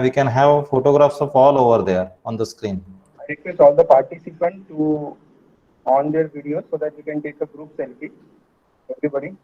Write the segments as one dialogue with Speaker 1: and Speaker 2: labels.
Speaker 1: we can have photographs of all over there on the screen.
Speaker 2: I request all the participants to on their videos so that we can take a group selfie. Everybody.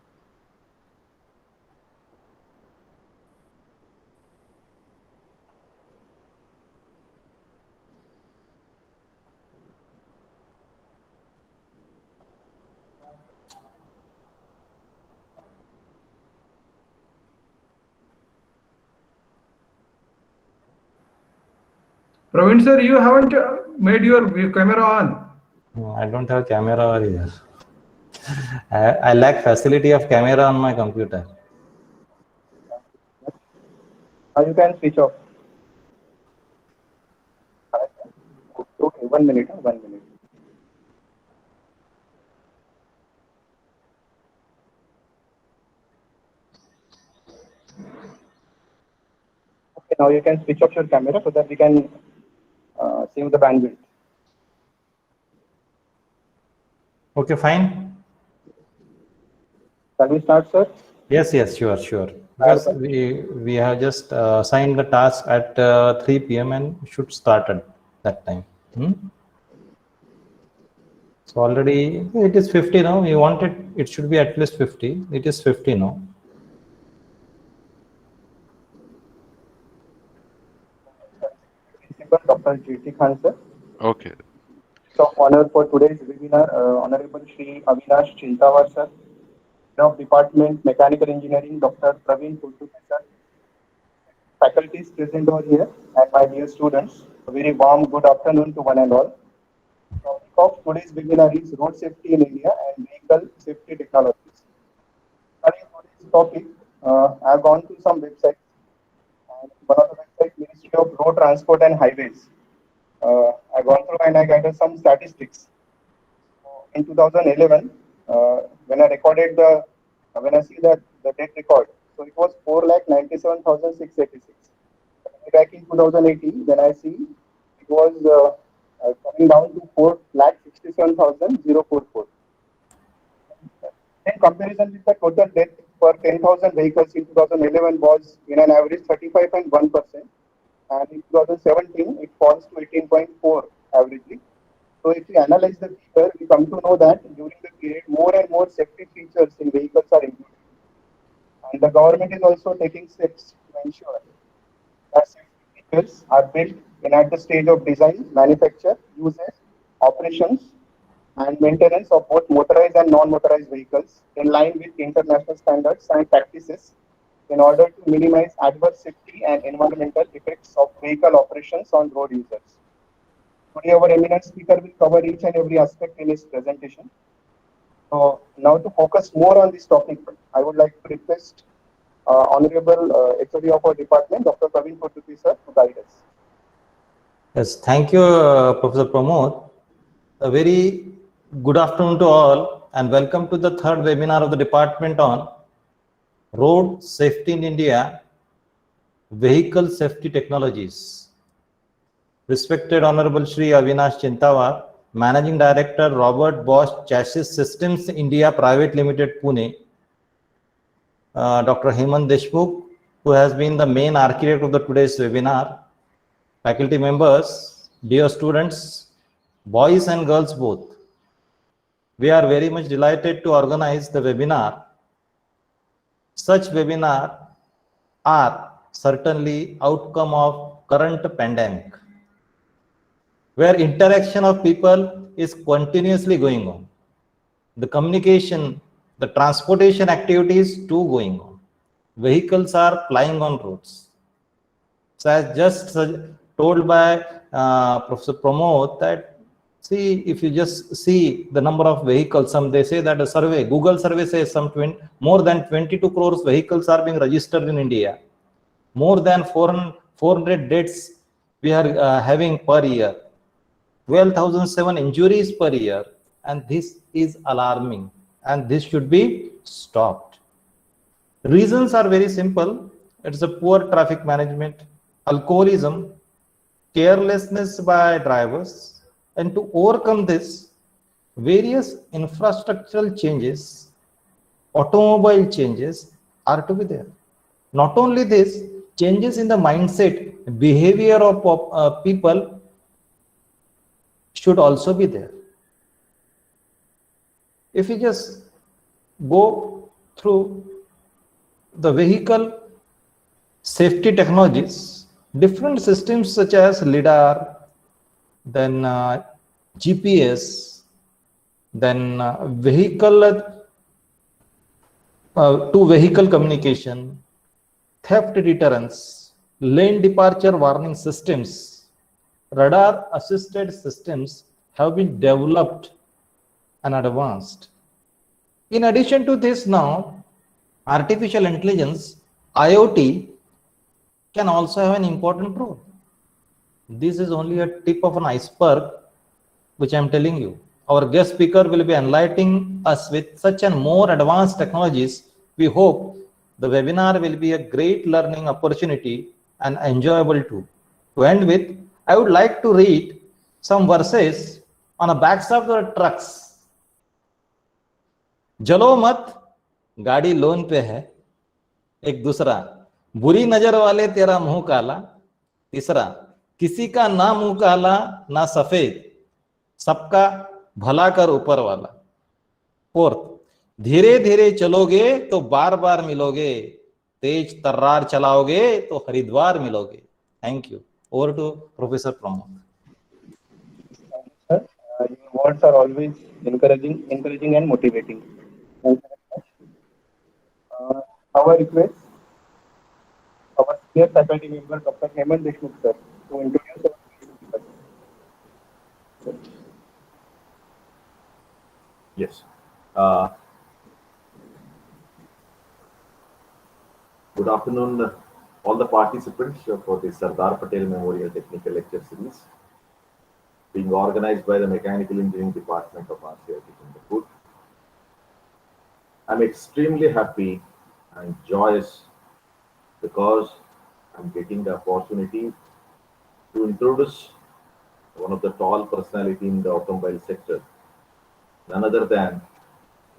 Speaker 3: Praveen sir, you haven't made your camera on.
Speaker 1: No, I don't have camera over here. I lack facility of camera on my computer.
Speaker 2: You can switch off. Okay, 1 minute. 1 minute. Okay, now you can switch off your camera so that we can save the bandwidth.
Speaker 1: Okay, fine.
Speaker 2: Shall we start, sir?
Speaker 1: Yes, sure. Because we have just assigned the task at 3 p.m. and should start at that time. So already it is 50 now. We wanted it should be at least 50. It is 50 now.
Speaker 2: Dr. J.T. Khan, sir.
Speaker 4: Okay.
Speaker 2: So, honor for today's webinar, Honorable Shri Avinash Chintawar, sir, Head of Department Mechanical Engineering, Dr. Praveen Purtupi, sir, faculties present over here, and my dear students, a very warm good afternoon to one and all. The topic of today's webinar is Road Safety in India and Vehicle Safety Technologies. Regarding today's topic, I have gone to some websites. And one of the websites, Ministry of Road Transport and Highways. I gone through and I gathered some statistics. In 2011, when I see the death record, so it was 4,97,686. Back in 2018, when I see it was coming down to 4,67,044. In comparison with the total death per 10,000 vehicles in 2011 was in an average 35.1%. And in 2017, it falls to 18.4 averagely. So if we analyze the figure, we come to know that during the period, more and more safety features in vehicles are included. And the government is also taking steps to ensure that safety features are built in at the stage of design, manufacture, usage, operations, and maintenance of both motorized and non-motorized vehicles in line with international standards and practices in order to minimize adverse safety and environmental effects of vehicle operations on road users. Today, our eminent speaker will cover each and every aspect in his presentation. So, now to focus more on this topic, I would like to request Honorable HOD of our department, Dr. Praveen Purtupi, sir, to guide us.
Speaker 1: Yes, thank you, Professor Pramod. A very good afternoon to all and welcome to the third webinar of the department on Road Safety in India, Vehicle Safety Technologies. Respected Honorable Shri Avinash Chintawar, Managing Director, Robert Bosch Chassis Systems India Private Limited, Pune. Dr. Hemant Deshmukh, who has been the main architect of today's webinar. Faculty members, dear students, boys and girls both. We are very much delighted to organize the webinar. Such webinars are certainly outcome of current pandemic, where interaction of people is continuously going on. The communication, the transportation activities too going on. Vehicles are plying on roads. So as just told by Professor Pramod that, see, if you just see the number of vehicles, they say that a survey, Google survey says more than 22 crores vehicles are being registered in India. More than 400 deaths we are having per year. 12,007 injuries per year. And this is alarming. And this should be stopped. Reasons are very simple. It's a poor traffic management, alcoholism, carelessness by drivers, and to overcome this, various infrastructural changes, automobile changes are to be there. Not only this, changes in the mindset behavior of people should also be there. If you just go through the vehicle safety technologies, different systems such as LiDAR, then GPS, then vehicle to vehicle communication, theft deterrence, lane departure warning systems, radar assisted systems have been developed and advanced. In addition to this, now artificial intelligence, IoT, can also have an important role. This is only a tip of an iceberg, which I am telling you. Our guest speaker will be enlightening us with such and more advanced technologies. We hope the webinar will be a great learning opportunity and enjoyable too. To end with, I would like to read some verses on the backs of the trucks. जलो मत, गाड़ी loan पे है. एक दूसरा, बुरी नजर वाले तेरा मुंह काला. तीसरा, किसी का ना मुंह काला ना सफेद, सबका भला कर ऊपर वाला. फोर्थ, धीरे धीरे चलोगे तो बार बार मिलोगे, तेज तर्रार चलाओगे तो हरिद्वार मिलोगे. Thank you. Over to professor Pramod.
Speaker 2: Sir, your words are always encouraging and motivating. Thank you very much. Our request, our senior faculty member, Dr. Hemant Deshmukh, sir, to introduce our speaker.
Speaker 4: Yes. Good afternoon, all the participants for the Sardar Patel Memorial Technical Lecture Series, being organized by the Mechanical Engineering Department of RCIT Chandrapur. I'm extremely happy and joyous because I'm getting the opportunity to introduce one of the tall personality in the automobile sector, none other than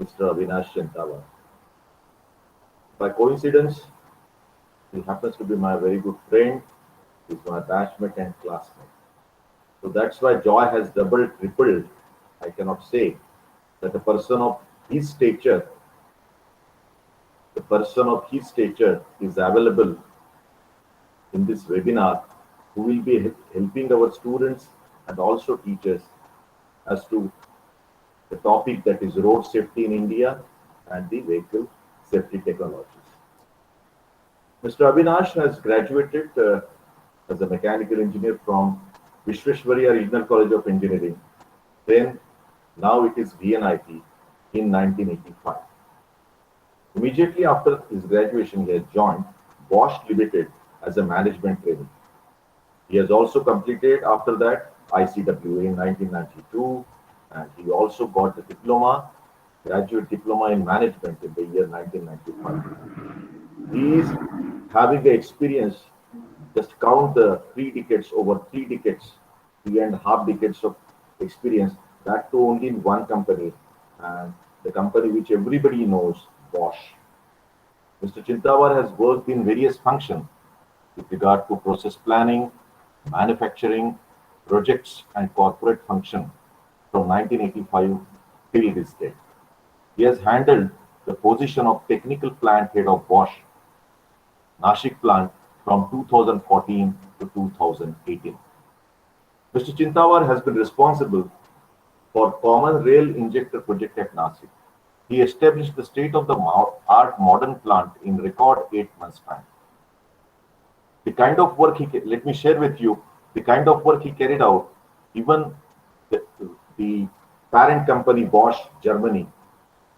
Speaker 4: Mr. Avinash Chintawar. By coincidence, he happens to be my very good friend, he's my batchmate and classmate. So that's why joy has doubled, tripled, I cannot say, that a person of his stature is available in this webinar, who will be helping our students and also teachers as to the topic that is road safety in India and the vehicle safety technologies. Mr. Avinash has graduated as a mechanical engineer from Vishweshwarya Regional College of Engineering. Then, now it is VNIT in 1985. Immediately after his graduation, he has joined Bosch Limited as a management trainee. He has also completed after that ICWA in 1992, and he also got the diploma, graduate diploma in management in the year 1995. He is having the experience, just count the 3 decades, over 3 decades, 3.5 decades of experience, that too only in one company, and the company which everybody knows, Bosch. Mr. Chintawar has worked in various functions with regard to process planning, manufacturing, projects, and corporate function from 1985 till this date. He has handled the position of technical plant head of Bosch Nashik plant from 2014 to 2018. Mr. Chintawar has been responsible for common rail injector project at Nashik. He established the state-of-the-art modern plant in record 8 months' time. The kind of work let me share with you, the kind of work he carried out, even the parent company Bosch Germany,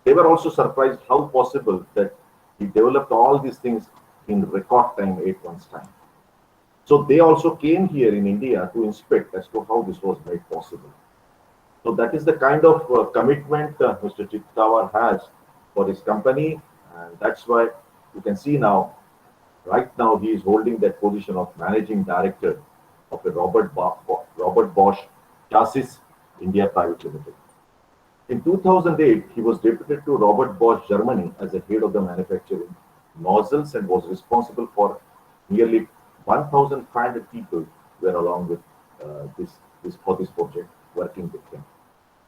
Speaker 4: they were also surprised how possible that he developed all these things in record time, 8 months' time. So they also came here in India to inspect as to how this was made possible. So that is the kind of commitment Mr. Chintawar has for his company, and that's why you can see now, right now he is holding that position of managing director of a Robert Bosch Chassis India Private Limited. In 2008, he was deputed to Robert Bosch Germany as the head of the manufacturing nozzles and was responsible for nearly 1,500 people were along with this project, working with him.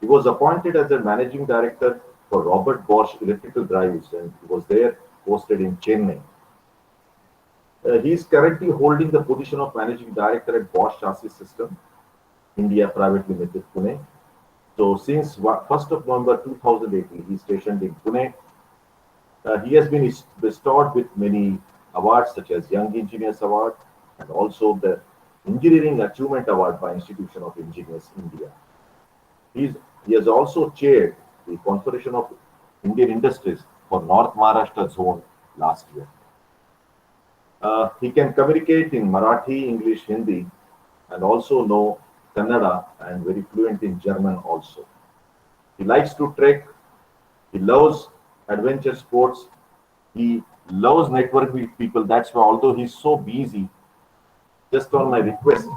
Speaker 4: He was appointed as a managing director for Robert Bosch Electrical Drives, and he was there posted in Chennai. He is currently holding the position of managing director at Bosch Chassis System India Private Limited, Pune. So since 1st of November 2018, he is stationed in Pune. He has been bestowed with many awards such as Young Engineers Award and also the Engineering Achievement Award by Institution of Engineers India. He has also chaired the Confederation of Indian Industries for North Maharashtra zone last year. He can communicate in Marathi, English, Hindi, and also know Kannada and very fluent in German also. He likes to trek. He loves adventure sports. He loves networking with people. That's why, although he's so busy, just on my request,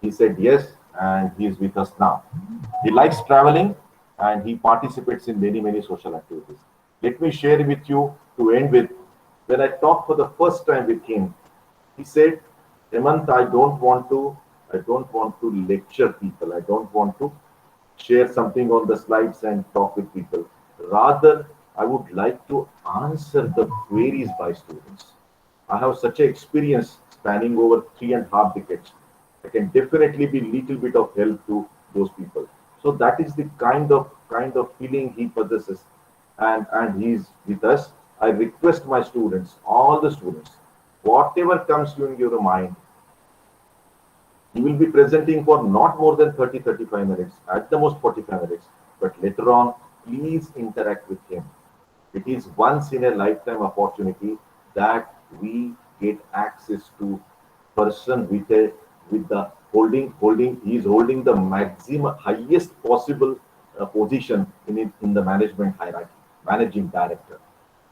Speaker 4: he said yes, and he is with us now. He likes traveling and he participates in many social activities. Let me share with you to end with, when I talked for the first time with him, he said, Hemant, I don't want to lecture people. I don't want to share something on the slides and talk with people. Rather, I would like to answer the queries by students. I have such an experience spanning over 3.5 decades. I can definitely be little bit of help to those people. So that is the kind of feeling he possesses, and he's with us. I request my students, all the students, whatever comes to your mind, he will be presenting for not more than 30-35 minutes, at the most 45 minutes. But later on, please interact with him. It is once in a lifetime opportunity that we get access to person with the he is holding the maximum highest possible position in the management hierarchy, managing director.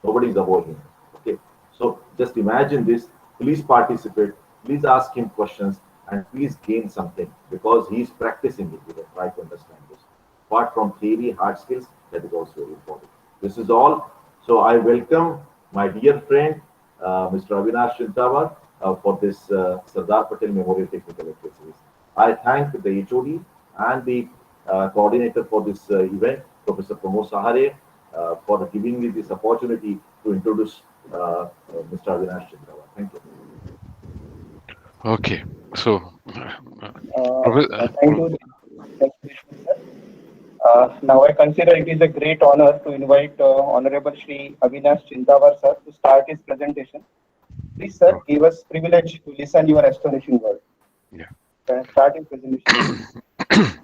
Speaker 4: Nobody is above him. Okay, so just imagine this. Please participate. Please ask him questions and please gain something, because he is practicing it. You can try to understand this. Apart from theory, hard skills, that is also very important. This is all. So I welcome my dear friend, Mr. Avinash Chintawar, for this Sardar Patel Memorial Technical Lecture Series. I thank the HOD and the coordinator for this event, Professor Pramod Sahare, for giving me this opportunity to introduce Mr. Avinash Chintawar. Thank you.
Speaker 5: Okay, so
Speaker 2: Thank you. Thank you, sir. Now I consider it is a great honor to invite Honorable Shri Avinash Chintawar, sir, to start his presentation. Please, sir, give us privilege to listen your astonishing word.
Speaker 5: Yeah.
Speaker 2: Start his presentation.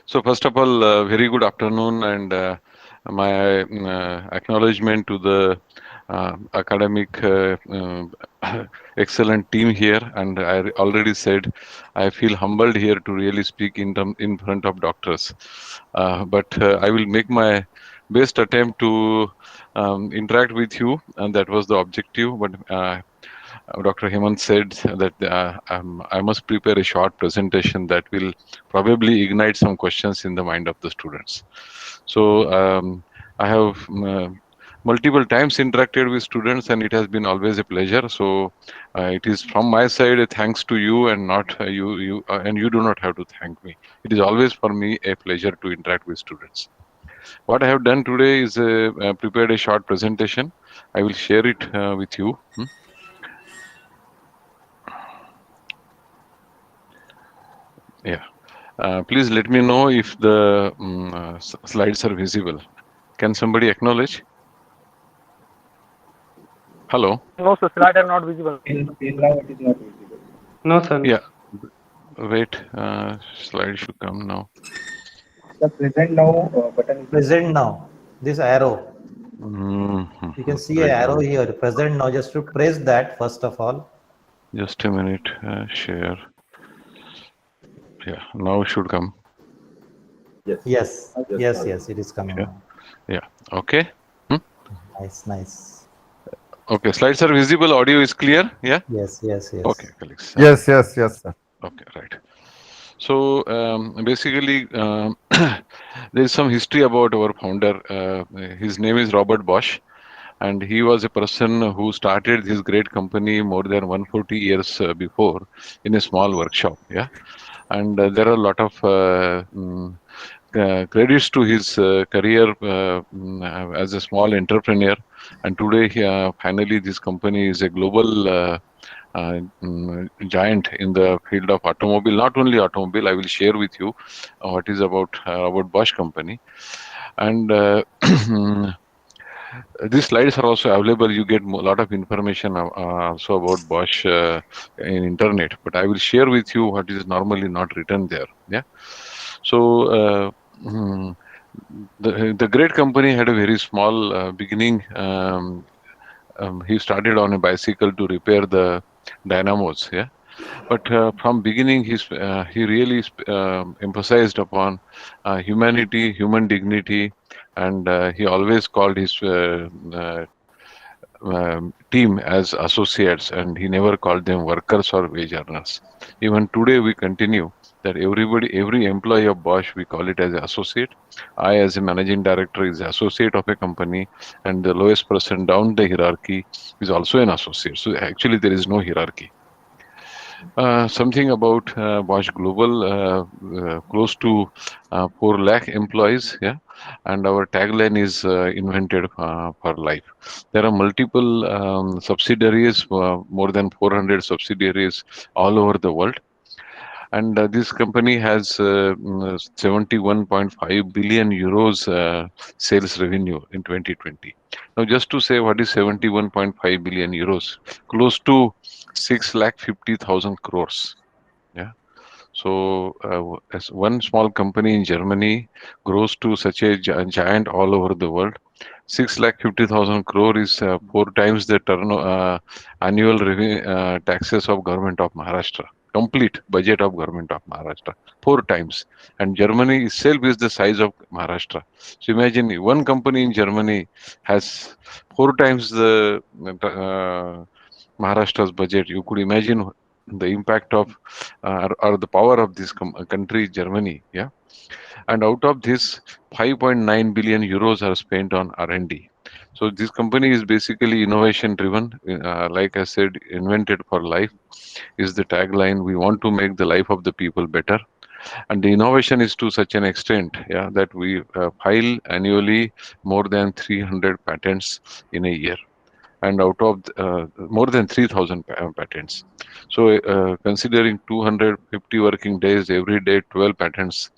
Speaker 5: So first of all, very good afternoon, and my acknowledgement to the academic excellent team here. And I already said I feel humbled here to really speak in front of doctors. But I will make my best attempt to interact with you, and that was the objective. But Dr. Hemant said that I must prepare a short presentation that will probably ignite some questions in the mind of the students. So I have multiple times interacted with students, and it has been always a pleasure. So it is from my side a thanks to you, and not you and you do not have to thank me. It is always for me a pleasure to interact with students. What I have done today is prepared a short presentation. I will share it with you. Yeah. Please let me know if the slides are visible. Can somebody acknowledge? Hello?
Speaker 6: No, sir, slides are not visible.
Speaker 2: Till now it is not visible.
Speaker 6: No, sir.
Speaker 5: Yeah. Wait, slide should come now.
Speaker 2: The present now button is
Speaker 1: Present now. This arrow.
Speaker 5: Mhm.
Speaker 1: You can see an arrow here. Present now. Just to press that first of all.
Speaker 5: Just a minute. Share. Yeah. Now it should come.
Speaker 1: Yes.
Speaker 4: Yes,
Speaker 1: Yes. It is coming.
Speaker 5: Yeah.
Speaker 1: Now.
Speaker 5: Yeah. Okay.
Speaker 1: Nice.
Speaker 5: Okay. Slides are visible. Audio is clear. Yeah.
Speaker 1: Yes.
Speaker 5: Okay, colleagues.
Speaker 7: Yes, sir.
Speaker 5: Okay, right. So basically, there is some history about our founder. His name is Robert Bosch. And he was a person who started this great company more than 140 years before in a small workshop. Yeah. And there are a lot of credits to his career as a small entrepreneur. And today, finally, this company is a global giant in the field of automobile. Not only automobile, I will share with you what is about Bosch company. And these slides are also available. You get a lot of information also about Bosch in internet. But I will share with you what is normally not written there. Yeah. So the great company had a very small beginning. He started on a bicycle to repair the dynamos. Yeah. But from beginning, he really emphasized upon humanity, human dignity, and he always called his team as associates, and he never called them workers or wage earners. Even today, we continue that every employee of Bosch, we call it as an associate. I, as a managing director, is associate of a company, and the lowest person down the hierarchy is also an associate. So actually, there is no hierarchy. Something about Bosch Global, close to 4 lakh employees, yeah, and our tagline is invented for life. There are multiple subsidiaries, more than 400 subsidiaries all over the world. And this company has 71.5 billion euros sales revenue in 2020. Now, just to say what is 71.5 billion euros, close to 6,50,000 crores. Yeah. So, as one small company in Germany grows to such a giant all over the world, 6,50,000 crore is 4 times the annual revenue taxes of government of Maharashtra. Complete budget of government of Maharashtra, 4 times. And Germany itself is the size of Maharashtra. So imagine one company in Germany has 4 times the Maharashtra's budget. You could imagine the impact of or the power of this country, Germany. Yeah. And out of this, 5.9 billion euros are spent on R&D. So this company is basically innovation driven. Like I said, invented for life is the tagline. We want to make the life of the people better. And the innovation is to such an extent, yeah, that we file annually more than 300 patents in a year, and out of more than 3,000 patents. So considering 250 working days, every day 12 patents,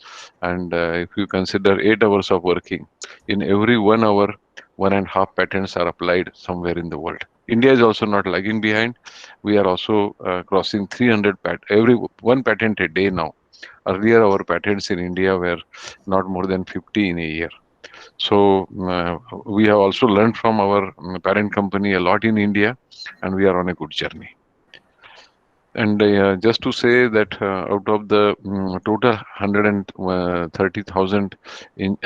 Speaker 5: and if you consider 8 hours of working, in every 1 hour, 1.5 patents are applied somewhere in the world. India is also not lagging behind. We are also crossing 300 every 1 patent a day now. Earlier, our patents in India were not more than 50 in a year. So we have also learned from our parent company a lot in India, and we are on a good journey. And just to say that out of the total 130,000 in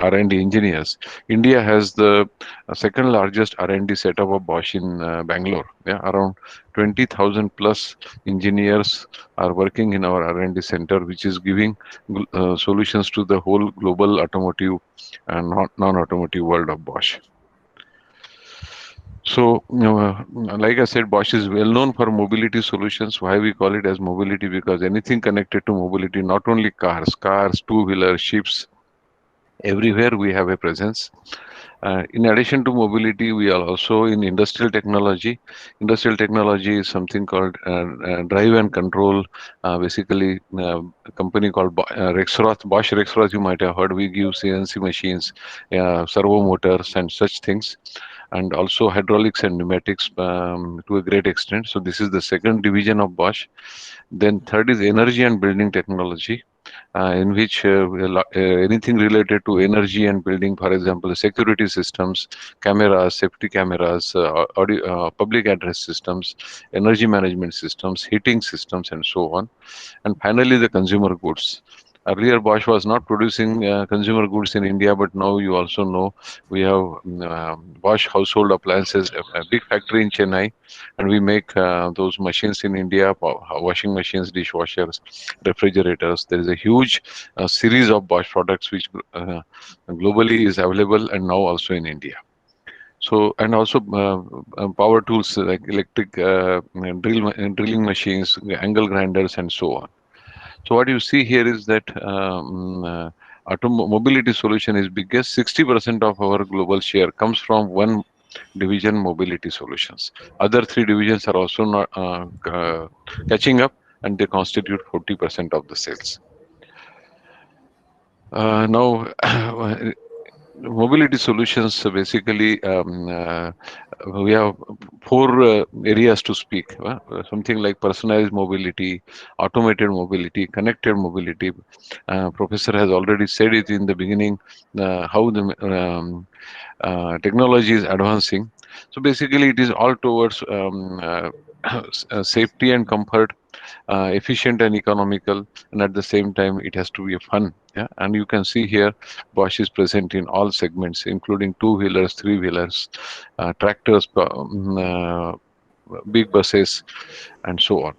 Speaker 5: R&D engineers, India has the second largest R&D setup of Bosch in Bangalore. Yeah, around 20,000 plus engineers are working in our R&D center, which is giving solutions to the whole global automotive and non-automotive world of Bosch. So, like I said, Bosch is well known for mobility solutions. Why we call it as mobility? Because anything connected to mobility, not only cars, two-wheelers, ships, everywhere we have a presence. In addition to mobility, we are also in industrial technology. Industrial technology is something called drive and control. Basically, a company called Rexroth, Bosch Rexroth, you might have heard. We give CNC machines, servo motors, and such things, and also hydraulics and pneumatics to a great extent. So this is the second division of Bosch. Then third is energy and building technology. In which anything related to energy and building, for example, security systems, cameras, safety cameras, audio, public address systems, energy management systems, heating systems, and so on. And finally, the consumer goods. Earlier, Bosch was not producing consumer goods in India, but now you also know we have Bosch household appliances, a big factory in Chennai, and we make those machines in India, washing machines, dishwashers, refrigerators. There is a huge series of Bosch products which globally is available and now also in India. So, and also power tools like electric drilling machines, angle grinders, and so on. So what you see here is that mobility solution is biggest. 60% of our global share comes from one division, mobility solutions. Other three divisions are also not catching up, and they constitute 40% of the sales. Now, mobility solutions basically we have four areas to speak. Something like personalized mobility, automated mobility, connected mobility. Professor has already said it in the beginning how the technology is advancing. So basically, it is all towards safety and comfort, efficient and economical, and at the same time, it has to be fun. Yeah, and you can see here, Bosch is present in all segments, including two-wheelers, three-wheelers, tractors, big buses, and so on.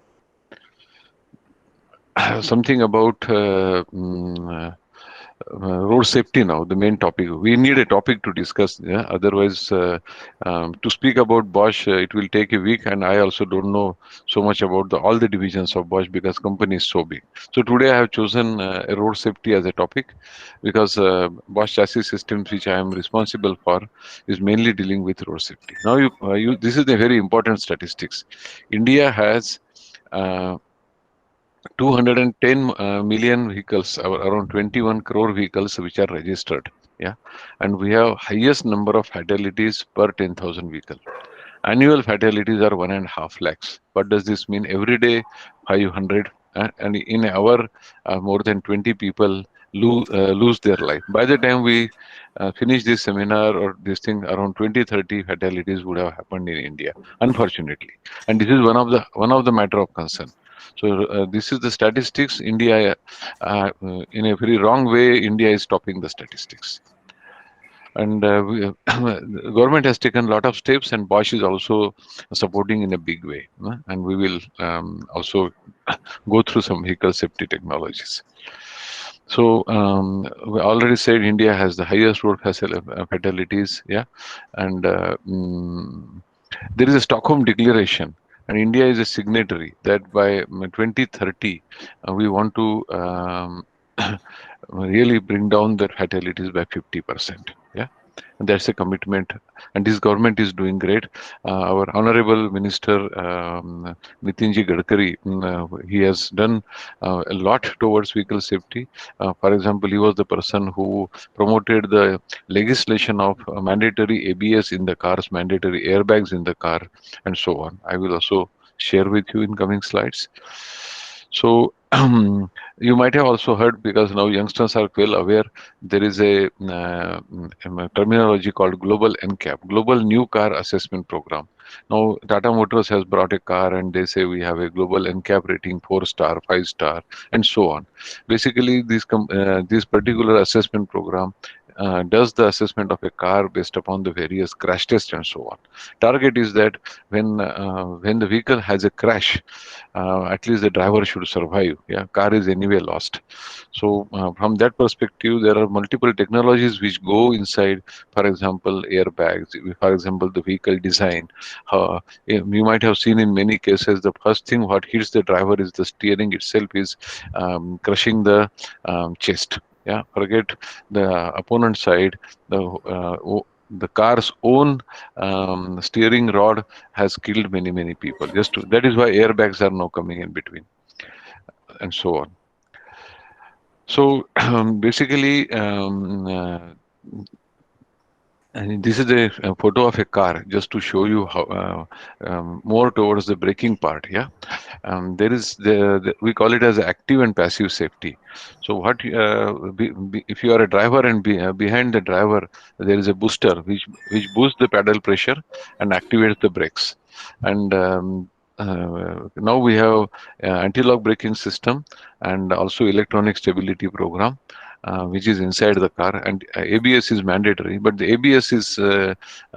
Speaker 5: Something about road safety now, the main topic. We need a topic to discuss. Yeah? Otherwise, to speak about Bosch, it will take a week, and I also don't know so much about all the divisions of Bosch because company is so big. So today I have chosen road safety as a topic because Bosch chassis systems, which I am responsible for, is mainly dealing with road safety. Now, this is a very important statistics. India has 210 million vehicles, around 21 crore vehicles which are registered. Yeah, and we have highest number of fatalities per 10,000 vehicles. Annual fatalities are 1.5 lakhs. What does this mean? Every day 500, and in an hour more than 20 people lose their life. By the time we finish this seminar or this thing, around 20-30 fatalities would have happened in India, unfortunately. And this is one of the matter of concern. So this is the statistics. India, in a very wrong way, India is topping the statistics. And the government has taken a lot of steps, and Bosch is also supporting in a big way. And we will also go through some vehicle safety technologies. So we already said India has the highest road fatalities. Yeah, and there is a Stockholm Declaration. And India is a signatory that by 2030, we want to really bring down the fatalities by 50%. Yeah, and that's a commitment. And this government is doing great. Our Honorable Minister Nitinji Gadkari, he has done a lot towards vehicle safety. For example, he was the person who promoted the legislation of mandatory ABS in the cars, mandatory airbags in the car, and so on. I will also share with you in coming slides. So you might have also heard, because now youngsters are well aware, there is a terminology called Global NCAP, Global New Car Assessment Program. Now Tata Motors has brought a car and they say we have a global NCAP rating 4-star, 5-star, and so on. Basically, this particular assessment program does the assessment of a car based upon the various crash tests and so on. Target is that when the vehicle has a crash, at least the driver should survive. Yeah, car is anyway lost. So from that perspective, there are multiple technologies which go inside. For example, airbags. For example, the vehicle design. You might have seen in many cases the first thing what hits the driver is the steering itself is crushing the chest. Yeah, forget the opponent side. The car's own steering rod has killed many people. That is why airbags are now coming in between, and so on. So basically, and this is a photo of a car, just to show you how more towards the braking part. Yeah, there is we call it as active and passive safety. So what if you are a driver and behind the driver there is a booster which boosts the pedal pressure and activates the brakes, and now we have anti-lock braking system and also electronic stability program, which is inside the car, and ABS is mandatory. But the ABS is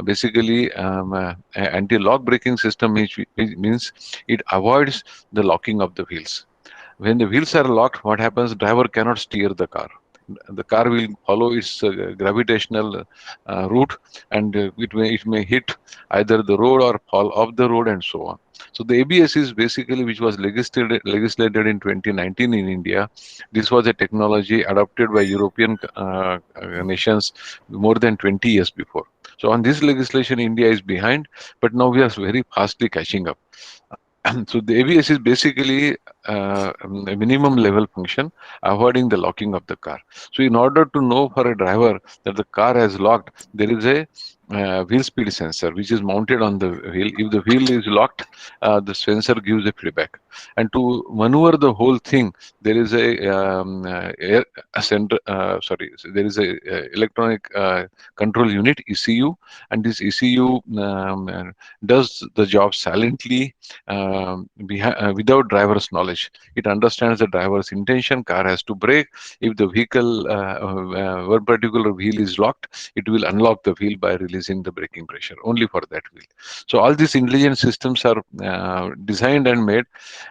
Speaker 5: basically anti-lock braking system, which means it avoids the locking of the wheels. When the wheels are locked, what happens? Driver cannot steer the car. The car will follow its gravitational route, and it may hit either the road or fall off the road, and so on. So the ABS is basically, which was legislated in 2019 in India. This was a technology adopted by European nations more than 20 years before. So on this legislation, India is behind, but now we are very fastly catching up. So the ABS is basically a minimum level function, avoiding the locking of the car. So in order to know for a driver that the car has locked, there is a wheel speed sensor which is mounted on the wheel. If the wheel is locked, the sensor gives a feedback. And to maneuver the whole thing, there is there is a electronic control unit, ECU, and this ECU does the job silently, without driver's knowledge. It understands the driver's intention. Car has to brake. If the vehicle, one particular wheel is locked, it will unlock the wheel by releasing the braking pressure only for that wheel. So all these intelligent systems are designed and made.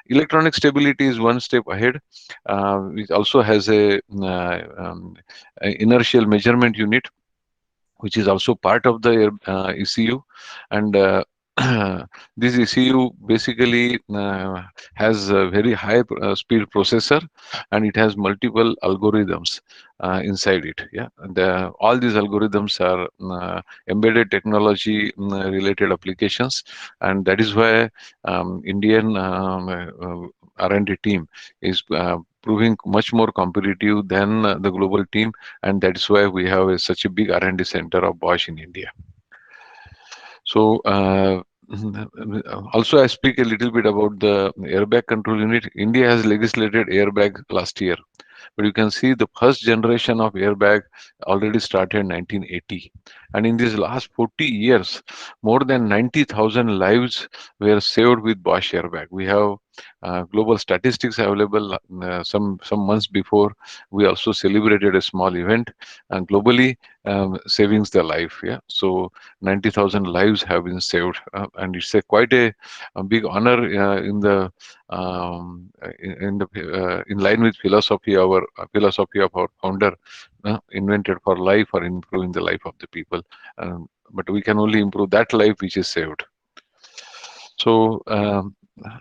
Speaker 5: Electronic stability is one step ahead. It also has a inertial measurement unit, which is also part of the ECU, and this ECU basically has a very high speed processor, and it has multiple algorithms inside it. Yeah, and all these algorithms are embedded technology related applications, and that is why Indian R&D team is proving much more competitive than the global team, and that's why we have such a big R&D center of Bosch in India. So also I speak a little bit about the airbag control unit. India has legislated airbag last year, but you can see the first generation of airbag already started in 1980. And in these last 40 years, more than 90,000 lives were saved with Bosch airbag. We have global statistics available. Some months before, we also celebrated a small event, and globally savings the life. Yeah, so 90,000 lives have been saved, and it's quite a big honor in line with philosophy of our founder, invented for life or improving the life of the people. But we can only improve that life which is saved. So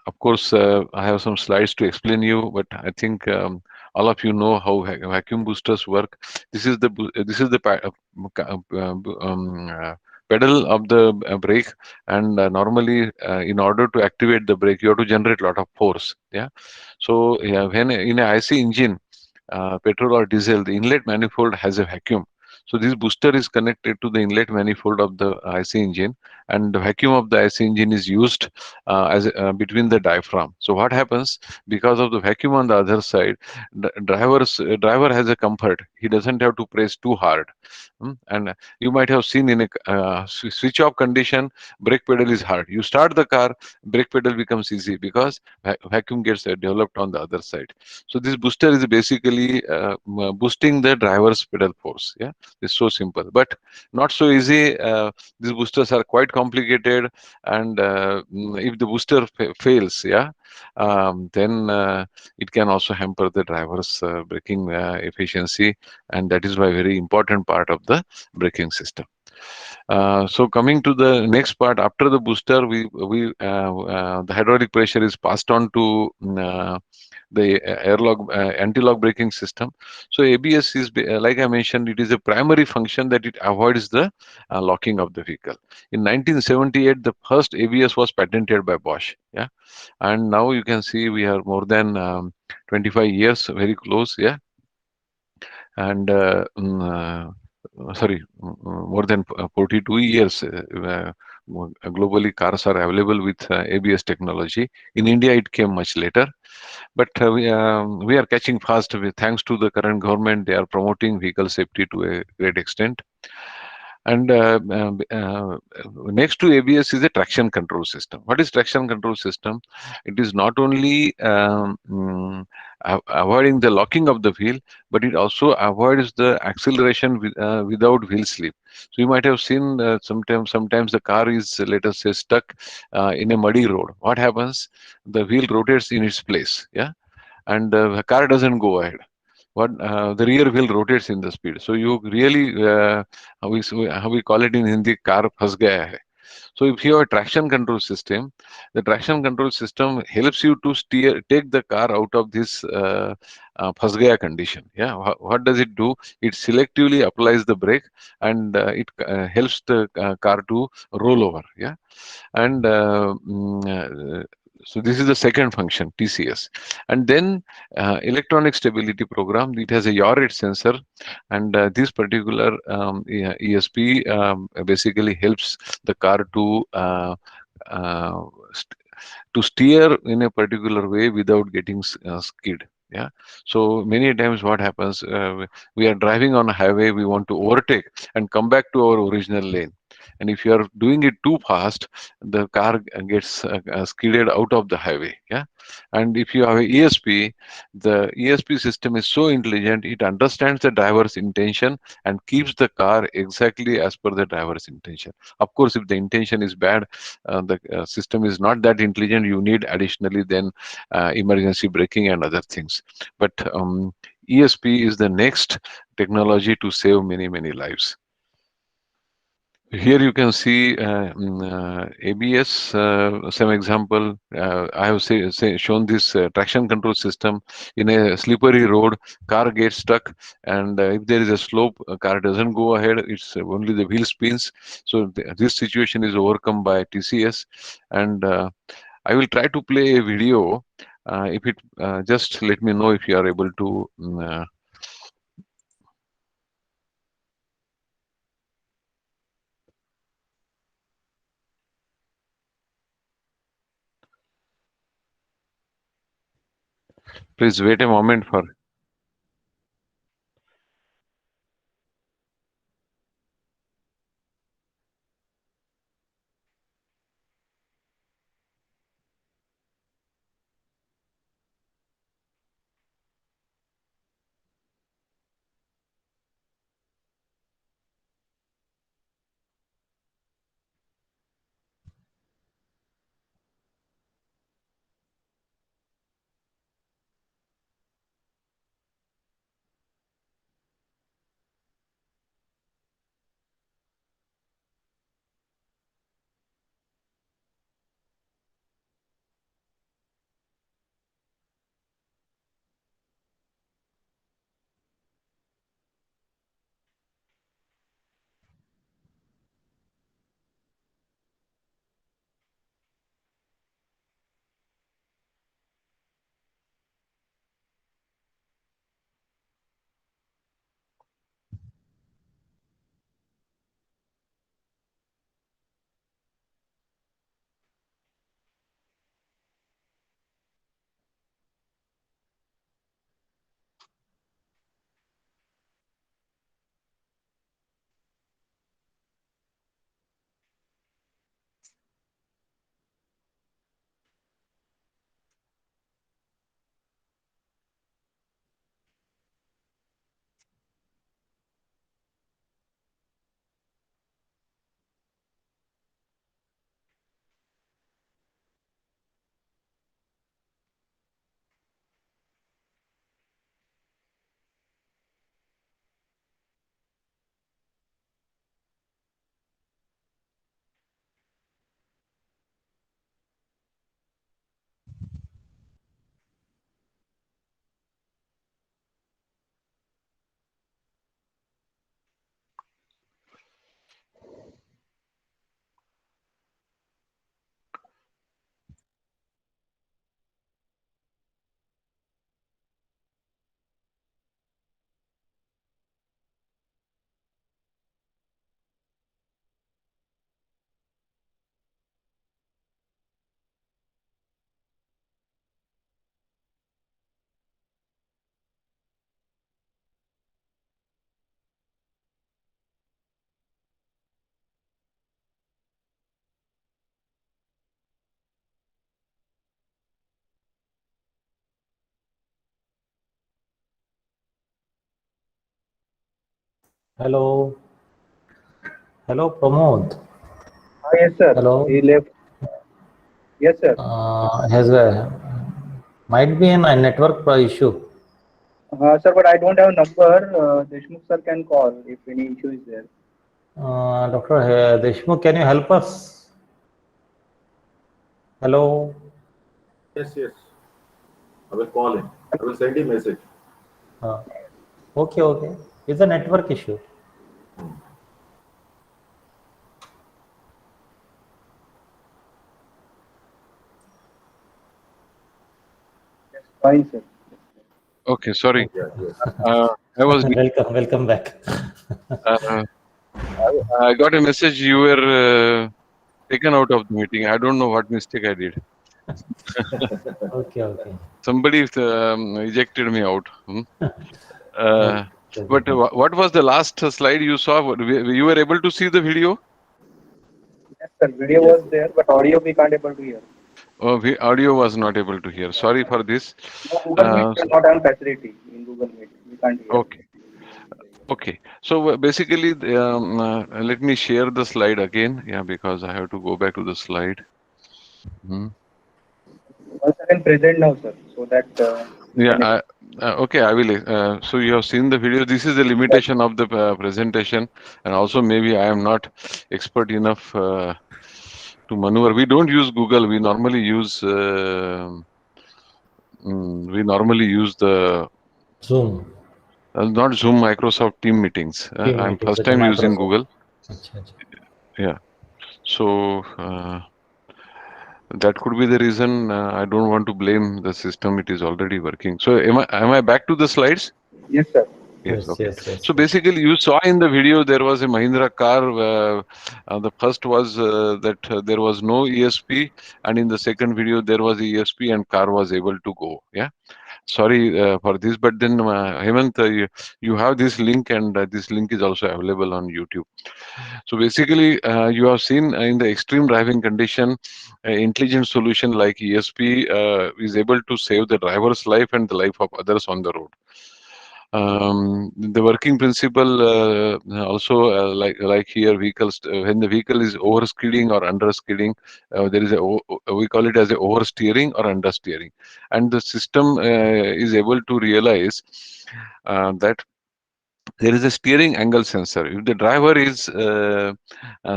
Speaker 5: of course, I have some slides to explain you, but I think all of you know how vacuum boosters work. This is the pedal of the brake, and normally in order to activate the brake, you have to generate a lot of force. Yeah, so when in an IC engine, petrol or diesel, the inlet manifold has a vacuum. So this booster is connected to the inlet manifold of the IC engine, and the vacuum of the IC engine is used between the diaphragm. So what happens, because of the vacuum on the other side, the driver has a comfort. He doesn't have to press too hard. And you might have seen in a switch off condition, brake pedal is hard. You start the car, brake pedal becomes easy because vacuum gets developed on the other side. So this booster is basically boosting the driver's pedal force. Yeah, it's so simple, but not so easy. These boosters are quite complicated, and if the booster fails, yeah, then it can also hamper the driver's braking efficiency, and that is why very important part of the braking system. So coming to the next part, after the booster, the hydraulic pressure is passed on to the anti-lock braking system. So ABS is, like I mentioned, it is a primary function that it avoids the locking of the vehicle. In 1978, the first ABS was patented by Bosch. Yeah, and now you can see we are more than 25 years, very close. Yeah, and more than 42 years. Globally, cars are available with ABS technology. In India, it came much later, but we are catching fast. Thanks to the current government, they are promoting vehicle safety to a great extent. And next to ABS is a traction control system. What is traction control system? It is not only avoiding the locking of the wheel, but it also avoids the acceleration without wheel slip. So you might have seen sometimes the car is, let us say, stuck in a muddy road. What happens? The wheel rotates in its place, yeah, and the car doesn't go ahead. What the rear wheel rotates in the speed. So you really how we call it in Hindi, car phas gaya hai. So if you have a traction control system, the traction control system helps you to take the car out of this phas gaya condition. Yeah, what does it do? It selectively applies the brake, and it helps the car to roll over. Yeah, and so this is the second function, TCS. And then electronic stability program, it has a yaw rate sensor, and this particular ESP basically helps the car uh, st- to steer in a particular way without getting skid. Yeah, so many times what happens, we are driving on a highway, we want to overtake and come back to our original lane, and if you are doing it too fast, the car gets skidded out of the highway. Yeah, and if you have a ESP, the ESP system is so intelligent, it understands the driver's intention and keeps the car exactly as per the driver's intention. Of course, if the intention is bad, the system is not that intelligent, you need additionally then emergency braking and other things. But ESP is the next technology to save many lives. Here you can see ABS, some example. I have shown this traction control system in a slippery road, car gets stuck, and if there is a slope, a car doesn't go ahead, it's only the wheel spins. So this situation is overcome by TCS. And I will try to play a video. If it just let me know if you are able to. Please wait a moment for.
Speaker 1: Hello. Hello, Pramod.
Speaker 2: Yes, sir.
Speaker 1: Hello.
Speaker 2: He left. Yes, sir.
Speaker 1: Has might be a network issue.
Speaker 2: Sir, but I don't have a number. Deshmukh sir can call if any issue is there.
Speaker 1: Dr. Deshmukh, can you help us? Hello.
Speaker 4: Yes, yes. I will call him. I will send him message.
Speaker 1: Okay, okay. It's a network issue.
Speaker 2: Fine, sir.
Speaker 5: Okay, sorry.
Speaker 4: Yeah, yes.
Speaker 5: I was.
Speaker 1: Welcome back.
Speaker 5: I got a message you were taken out of the meeting. I don't know what mistake I did.
Speaker 1: Okay, okay.
Speaker 5: Somebody ejected me out.
Speaker 1: Okay.
Speaker 5: But what was the last slide you saw? You were able to see the video?
Speaker 2: Yes, sir. Video was there, but audio we can't able to hear.
Speaker 5: Oh, audio was not able to hear. Sorry for this.
Speaker 2: No, Google Meet is not on facility in Google Meet. We can't hear.
Speaker 5: Okay. Okay. So basically, let me share the slide again. Yeah, because I have to go back to the slide.
Speaker 2: Once again, present now, sir. So that.
Speaker 5: Yeah. Okay. I will. So you have seen the video. This is the limitation of the presentation, and also maybe I am not expert enough to maneuver. We don't use Google. We normally use. We normally use the
Speaker 1: Zoom.
Speaker 5: not Zoom, Microsoft Team meetings. I'm
Speaker 1: meetings,
Speaker 5: first
Speaker 1: okay,
Speaker 5: time using
Speaker 1: Microsoft.
Speaker 5: Google.
Speaker 1: Acha, acha.
Speaker 5: Yeah. So that could be the reason. I don't want to blame the system. It is already working. So am I back to the slides?
Speaker 2: Yes, sir.
Speaker 5: Yes. Okay.
Speaker 1: Yes.
Speaker 5: So basically, you saw in the video there was a Mahindra car. The first was that there was no ESP, and in the second video there was ESP and car was able to go. Yeah. Sorry for this, but then Hemant, you have this link, and this link is also available on YouTube. So basically, you have seen in the extreme driving condition, intelligent solution like ESP is able to save the driver's life and the life of others on the road. The working principle also like here vehicles when the vehicle is overspeeding or underspeeding, there is we call it as a oversteering or understeering, and the system is able to realize that there is a steering angle sensor. If the driver is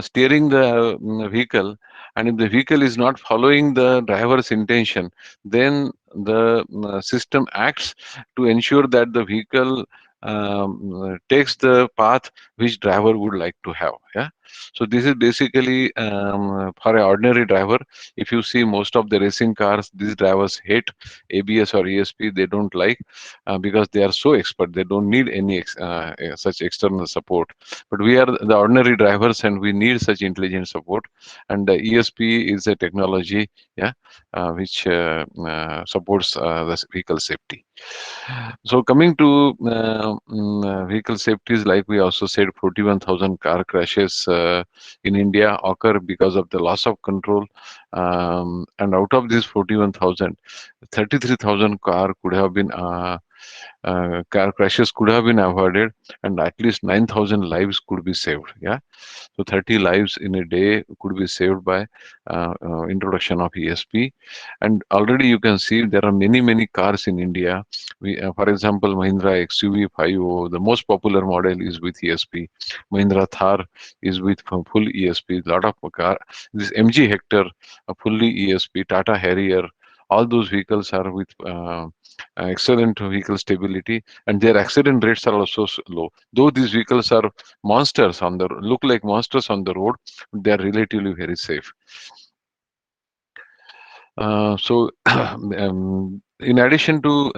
Speaker 5: steering the vehicle, and if the vehicle is not following the driver's intention, then the system acts to ensure that the vehicle takes the path which driver would like to have. Yeah. So this is basically for an ordinary driver. If you see most of the racing cars, these drivers hate ABS or ESP. They don't like because they are so expert. They don't need any such external support. But we are the ordinary drivers, and we need such intelligent support. And ESP is a technology, yeah, which supports the vehicle safety. So coming to vehicle safeties, like we also said, 41,000 car crashes in India occur because of the loss of control. And out of these 41,000, 33,000 car crashes could have been avoided, and at least 9,000 lives could be saved. Yeah. So 30 lives in a day could be saved by introduction of ESP. And already you can see there are many cars in India. For example, Mahindra XUV 50, the most popular model is with ESP. Mahindra Thar is with full ESP. Lot of car. This MG Hector, fully ESP. Tata Harrier. All those vehicles are with excellent vehicle stability, and their accident rates are also low. Though these vehicles are monsters on the look like monsters on the road, they are relatively very safe. So in addition to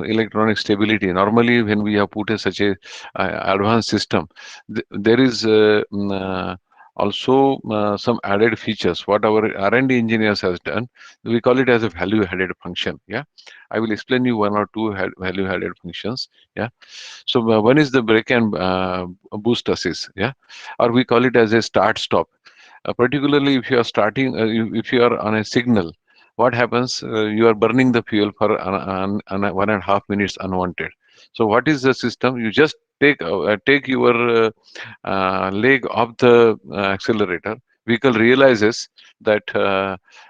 Speaker 5: electronic stability, normally when we have put such a advanced system, there is also some added features. What our R&D engineers has done, we call it as a value-added function. Yeah, I will explain you one or two value-added functions. Yeah, so one is the brake and boost assist. Yeah, or we call it as a start-stop. Particularly if you are starting, if you are on a signal, what happens? You are burning the fuel for 1.5 minutes unwanted. So what is the system? You just take your leg off the accelerator, vehicle realizes that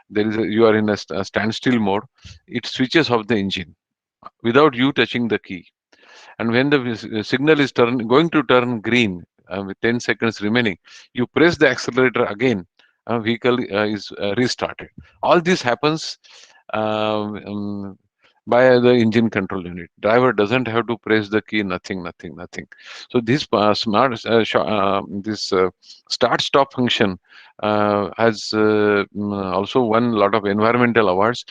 Speaker 5: you are in a standstill mode. It switches off the engine without you touching the key. And when the signal is going to turn green with 10 seconds remaining, you press the accelerator again. Vehicle is restarted. All this happens um, um, by the engine control unit. Driver doesn't have to press the key. Nothing. So this start stop function has also won a lot of environmental awards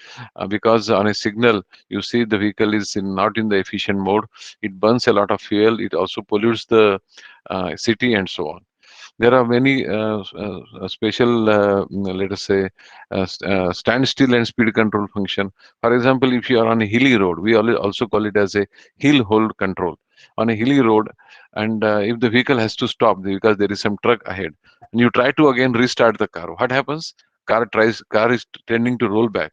Speaker 5: because on a signal you see the vehicle is not in the efficient mode. It burns a lot of fuel. It also pollutes the city and so on. There are many special, let us say, standstill and speed control function. For example, if you are on a hilly road, we also call it as a hill hold control. On a hilly road, and if the vehicle has to stop because there is some truck ahead, and you try to again restart the car, what happens? Car is tending to roll back,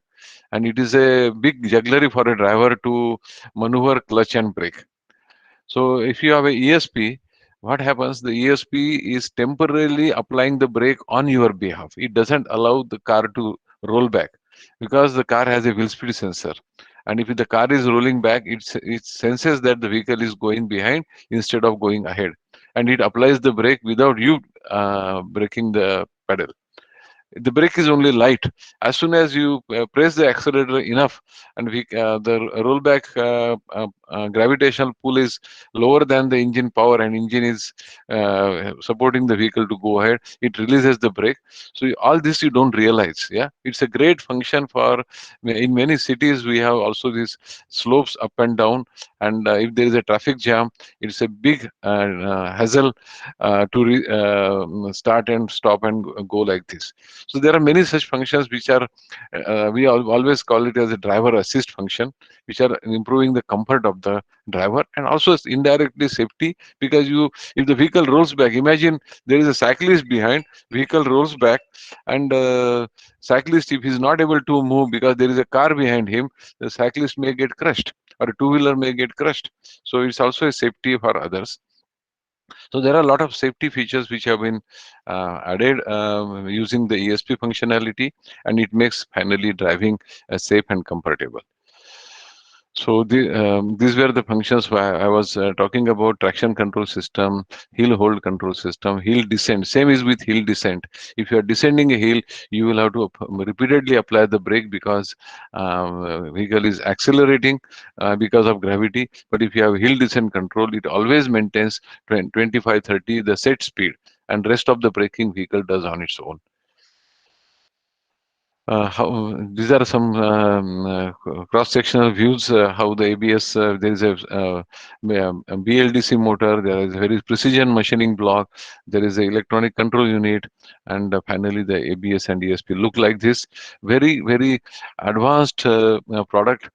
Speaker 5: and it is a big jugglery for a driver to maneuver clutch and brake. So if you have a ESP, what happens? The ESP is temporarily applying the brake on your behalf. It doesn't allow the car to roll back because the car has a wheel speed sensor. And if the car is rolling back, it senses that the vehicle is going behind instead of going ahead. And it applies the brake without you braking the pedal. The brake is only light. As soon as you press the accelerator enough, and the rollback gravitational pull is lower than the engine power, and engine is supporting the vehicle to go ahead, it releases the brake. So all this you don't realize. Yeah, it's a great function for in many cities. We have also these slopes up and down, and if there is a traffic jam, it's a big hassle to start and stop and go like this. So there are many such functions which are, we always call it as a driver assist function, which are improving the comfort of the driver and also indirectly safety, because if the vehicle rolls back, imagine there is a cyclist behind, vehicle rolls back, and cyclist, if he's not able to move because there is a car behind him, the cyclist may get crushed or a two-wheeler may get crushed. So it's also a safety for others. So there are a lot of safety features which have been added using the ESP functionality, and it makes finally driving safe and comfortable. So these were the functions where I was talking about: traction control system, hill hold control system, hill descent. Same is with hill descent. If you are descending a hill, you will have to repeatedly apply the brake because vehicle is accelerating because of gravity. But if you have hill descent control, it always maintains 25, 30 the set speed, and rest of the braking vehicle does on its own. These are some cross-sectional views. How the ABS, there is a BLDC motor, there is a very precision machining block, there is an electronic control unit, and finally the ABS and ESP look like this. Very, very advanced product.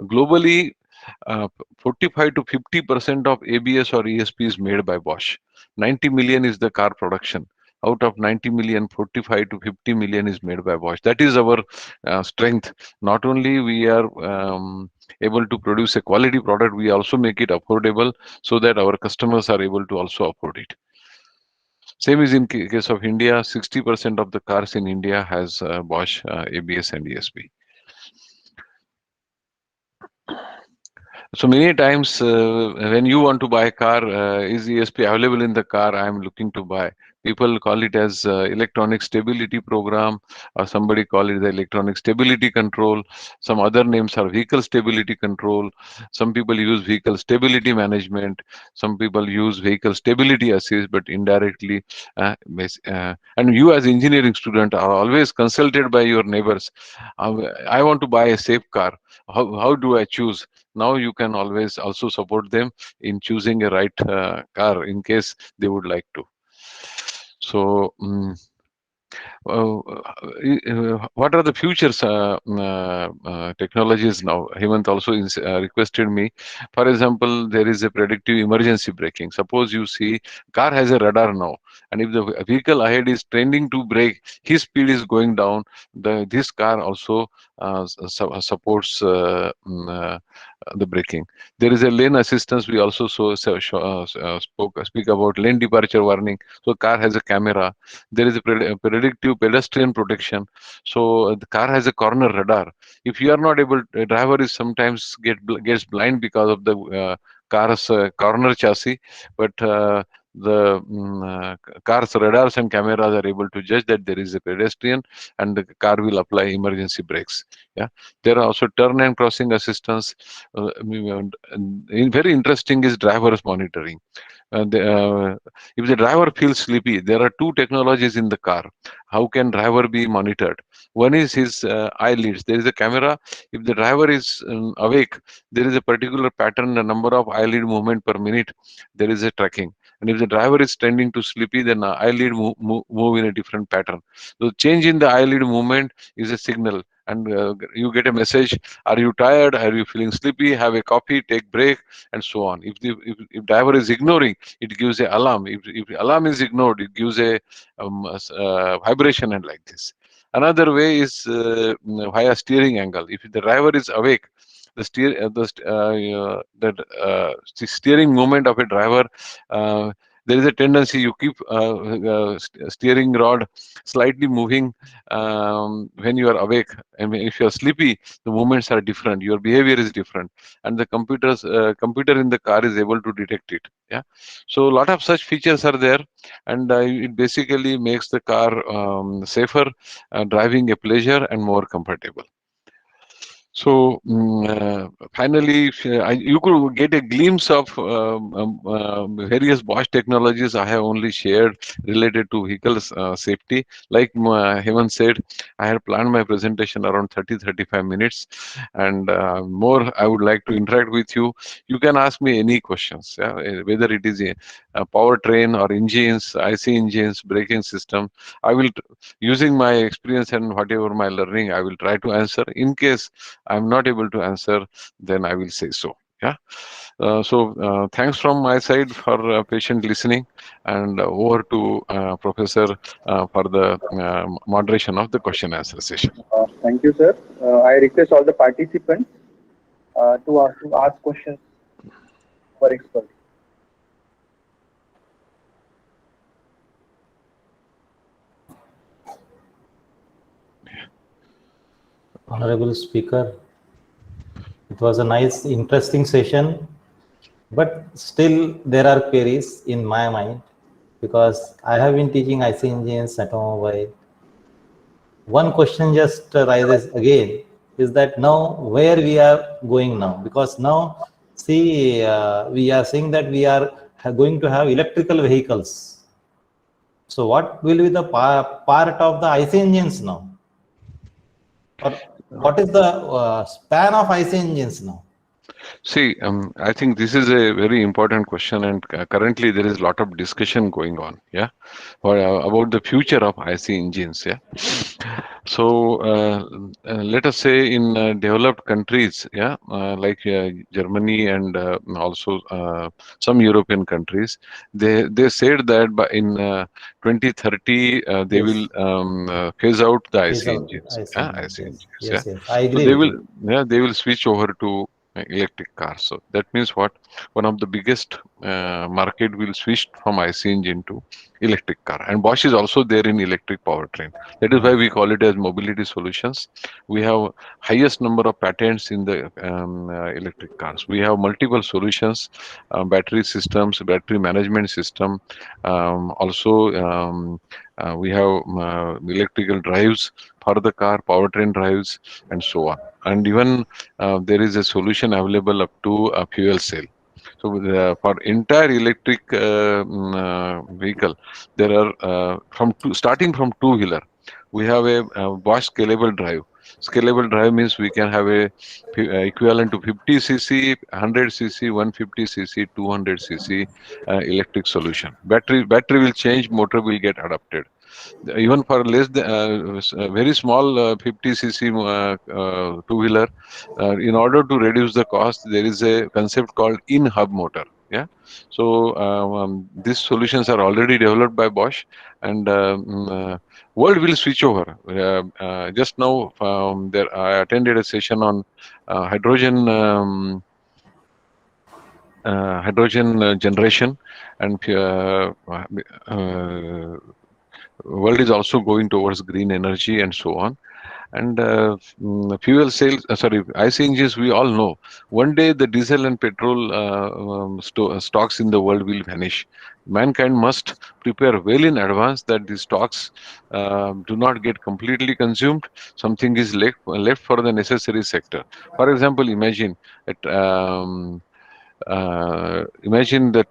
Speaker 5: Globally, 45 to 50% of ABS or ESP is made by Bosch. 90 million is the car production. Out of 90 million, 45 to 50 million is made by Bosch. That is our strength. Not only we are able to produce a quality product, we also make it affordable so that our customers are able to also afford it. Same is in case of India. 60% of the cars in India has Bosch ABS and ESP. So many times when you want to buy a car, is ESP available in the car I am looking to buy? People call it as electronic stability program, or somebody call it the electronic stability control. Some other names are vehicle stability control. Some people use vehicle stability management. Some people use vehicle stability assist, but indirectly. And you as engineering student are always consulted by your neighbors. I want to buy a safe car. How do I choose? Now you can always also support them in choosing a right car in case they would like to. So what are the futures technologies now? Hemant also requested me. For example, there is a predictive emergency braking. Suppose you see car has a radar now, and if the vehicle ahead is tending to brake, his speed is going down. This car also supports the braking. There is a lane assistance. We also speak about lane departure warning. So car has a camera. There is a predictive pedestrian protection. So the car has a corner radar. If you are not able, a driver is sometimes gets blind because of the car's corner chassis, but car's radars and cameras are able to judge that there is a pedestrian, and the car will apply emergency brakes. Yeah, there are also turn and crossing assistance. Very interesting is driver's monitoring. If the driver feels sleepy, there are two technologies in the car. How can driver be monitored? One is his eyelids. There is a camera. If the driver is awake, there is a particular pattern, the number of eyelid movement per minute. There is a tracking. And if the driver is tending to sleepy, then eyelid move in a different pattern. So change in the eyelid movement is a signal, and you get a message: are you tired? Are you feeling sleepy? Have a coffee, take break, and so on. If driver is ignoring, it gives a alarm. If alarm is ignored, it gives a vibration, and like this. Another way is via steering angle. If the driver is awake, the steering movement of a driver, there is a tendency you keep steering rod slightly moving when you are awake, and if you are sleepy, the movements are different, your behavior is different, and the computer in the car is able to detect it. Yeah, so a lot of such features are there, and it basically makes the car safer, driving a pleasure and more comfortable. So finally, you could get a glimpse of various Bosch technologies I have only shared related to vehicle safety. Like Hemant said, I had planned my presentation around 30-35 minutes, and more I would like to interact with you. You can ask me any questions, yeah? Whether it is a powertrain or engines, IC engines, braking system. I will, using my experience and whatever my learning, I will try to answer. In case I'm not able to answer, then I will say so. Yeah. Thanks from my side for patient listening, and over to Professor for the moderation of the question answer session.
Speaker 2: Thank you, sir. I request all the participants to ask questions for expert.
Speaker 1: Honorable Speaker, it was a nice, interesting session, but still there are queries in my mind because I have been teaching IC engines, automobile. One question just arises again, is that now where we are going now? Because now, see, we are saying that we are going to have electrical vehicles. So what will be the part of the IC engines now? Or what is the span of IC engines now?
Speaker 5: See, I think this is a very important question, and currently there is a lot of discussion going on, yeah, about the future of IC engines, yeah. So let us say in developed countries, yeah, like Germany and also some European countries, they said that by in 2030 they
Speaker 1: Yes.
Speaker 5: will phase out the IC
Speaker 1: Phase out
Speaker 5: engines,
Speaker 1: IC
Speaker 5: yeah,
Speaker 1: engines,
Speaker 5: IC
Speaker 1: yes.
Speaker 5: engines,
Speaker 1: Yes,
Speaker 5: yeah.
Speaker 1: yes, I
Speaker 5: So
Speaker 1: agree
Speaker 5: they
Speaker 1: with
Speaker 5: will,
Speaker 1: you.
Speaker 5: yeah, they will switch over to electric cars. So that means what? One of the biggest market will switch from IC engine to electric car, and Bosch is also there in electric powertrain. That is why we call it as mobility solutions. We have highest number of patents in the electric cars. We have multiple solutions, battery systems, battery management system. We have electrical drives for the car, powertrain drives, and so on. And even there is a solution available up to a fuel cell. So for entire electric vehicle, there are starting from two-wheeler, we have a Bosch scalable drive. Scalable drive means we can have a equivalent to 50 cc, 100 cc, 150 cc, 200 cc electric solution. Battery will change, motor will get adapted. Even for less than very small 50 cc two-wheeler, in order to reduce the cost, there is a concept called in-hub motor. Yeah. So these solutions are already developed by Bosch, and world will switch over. Just now, there I attended a session on hydrogen. Hydrogen generation, and world is also going towards green energy and so on. And fuel cells, sorry, IC engines, we all know one day the diesel and petrol stocks in the world will vanish. Mankind must prepare well in advance that these stocks do not get completely consumed. Something is left for the necessary sector. For example, imagine the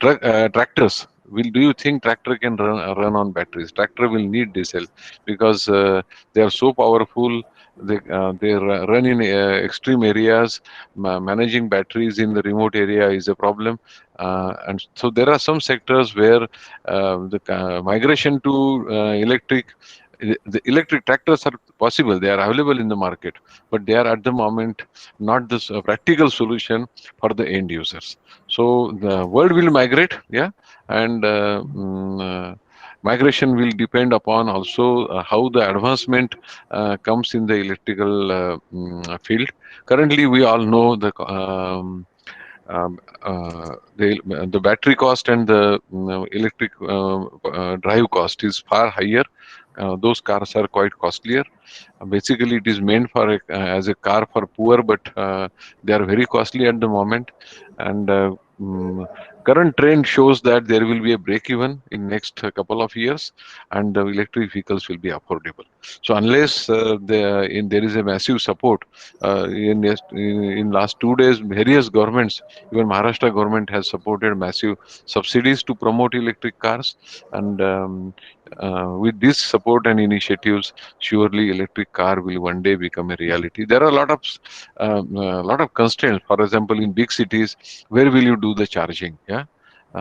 Speaker 5: tractors. Do you think tractor can run on batteries? Tractor will need diesel because they are so powerful. They run in extreme areas. Managing batteries in the remote area is a problem, and so there are some sectors where the migration to the electric tractors are possible. They are available in the market, but they are at the moment not the practical solution for the end users. So the world will migrate, yeah, and migration will depend upon also how the advancement comes in the electrical field. Currently, we all know the battery cost and the electric drive cost is far higher. Those cars are quite costlier. Basically, it is meant for as a car for poor, but they are very costly at the moment. And current trend shows that there will be a break even in next couple of years, and the electric vehicles will be affordable. So unless there is a massive support in last 2 days, various governments, even Maharashtra government has supported massive subsidies to promote electric cars, and with this support and initiatives, surely electric car will one day become a reality. There are a lot of constraints. For example, in big cities, where will you do the charging? Yeah.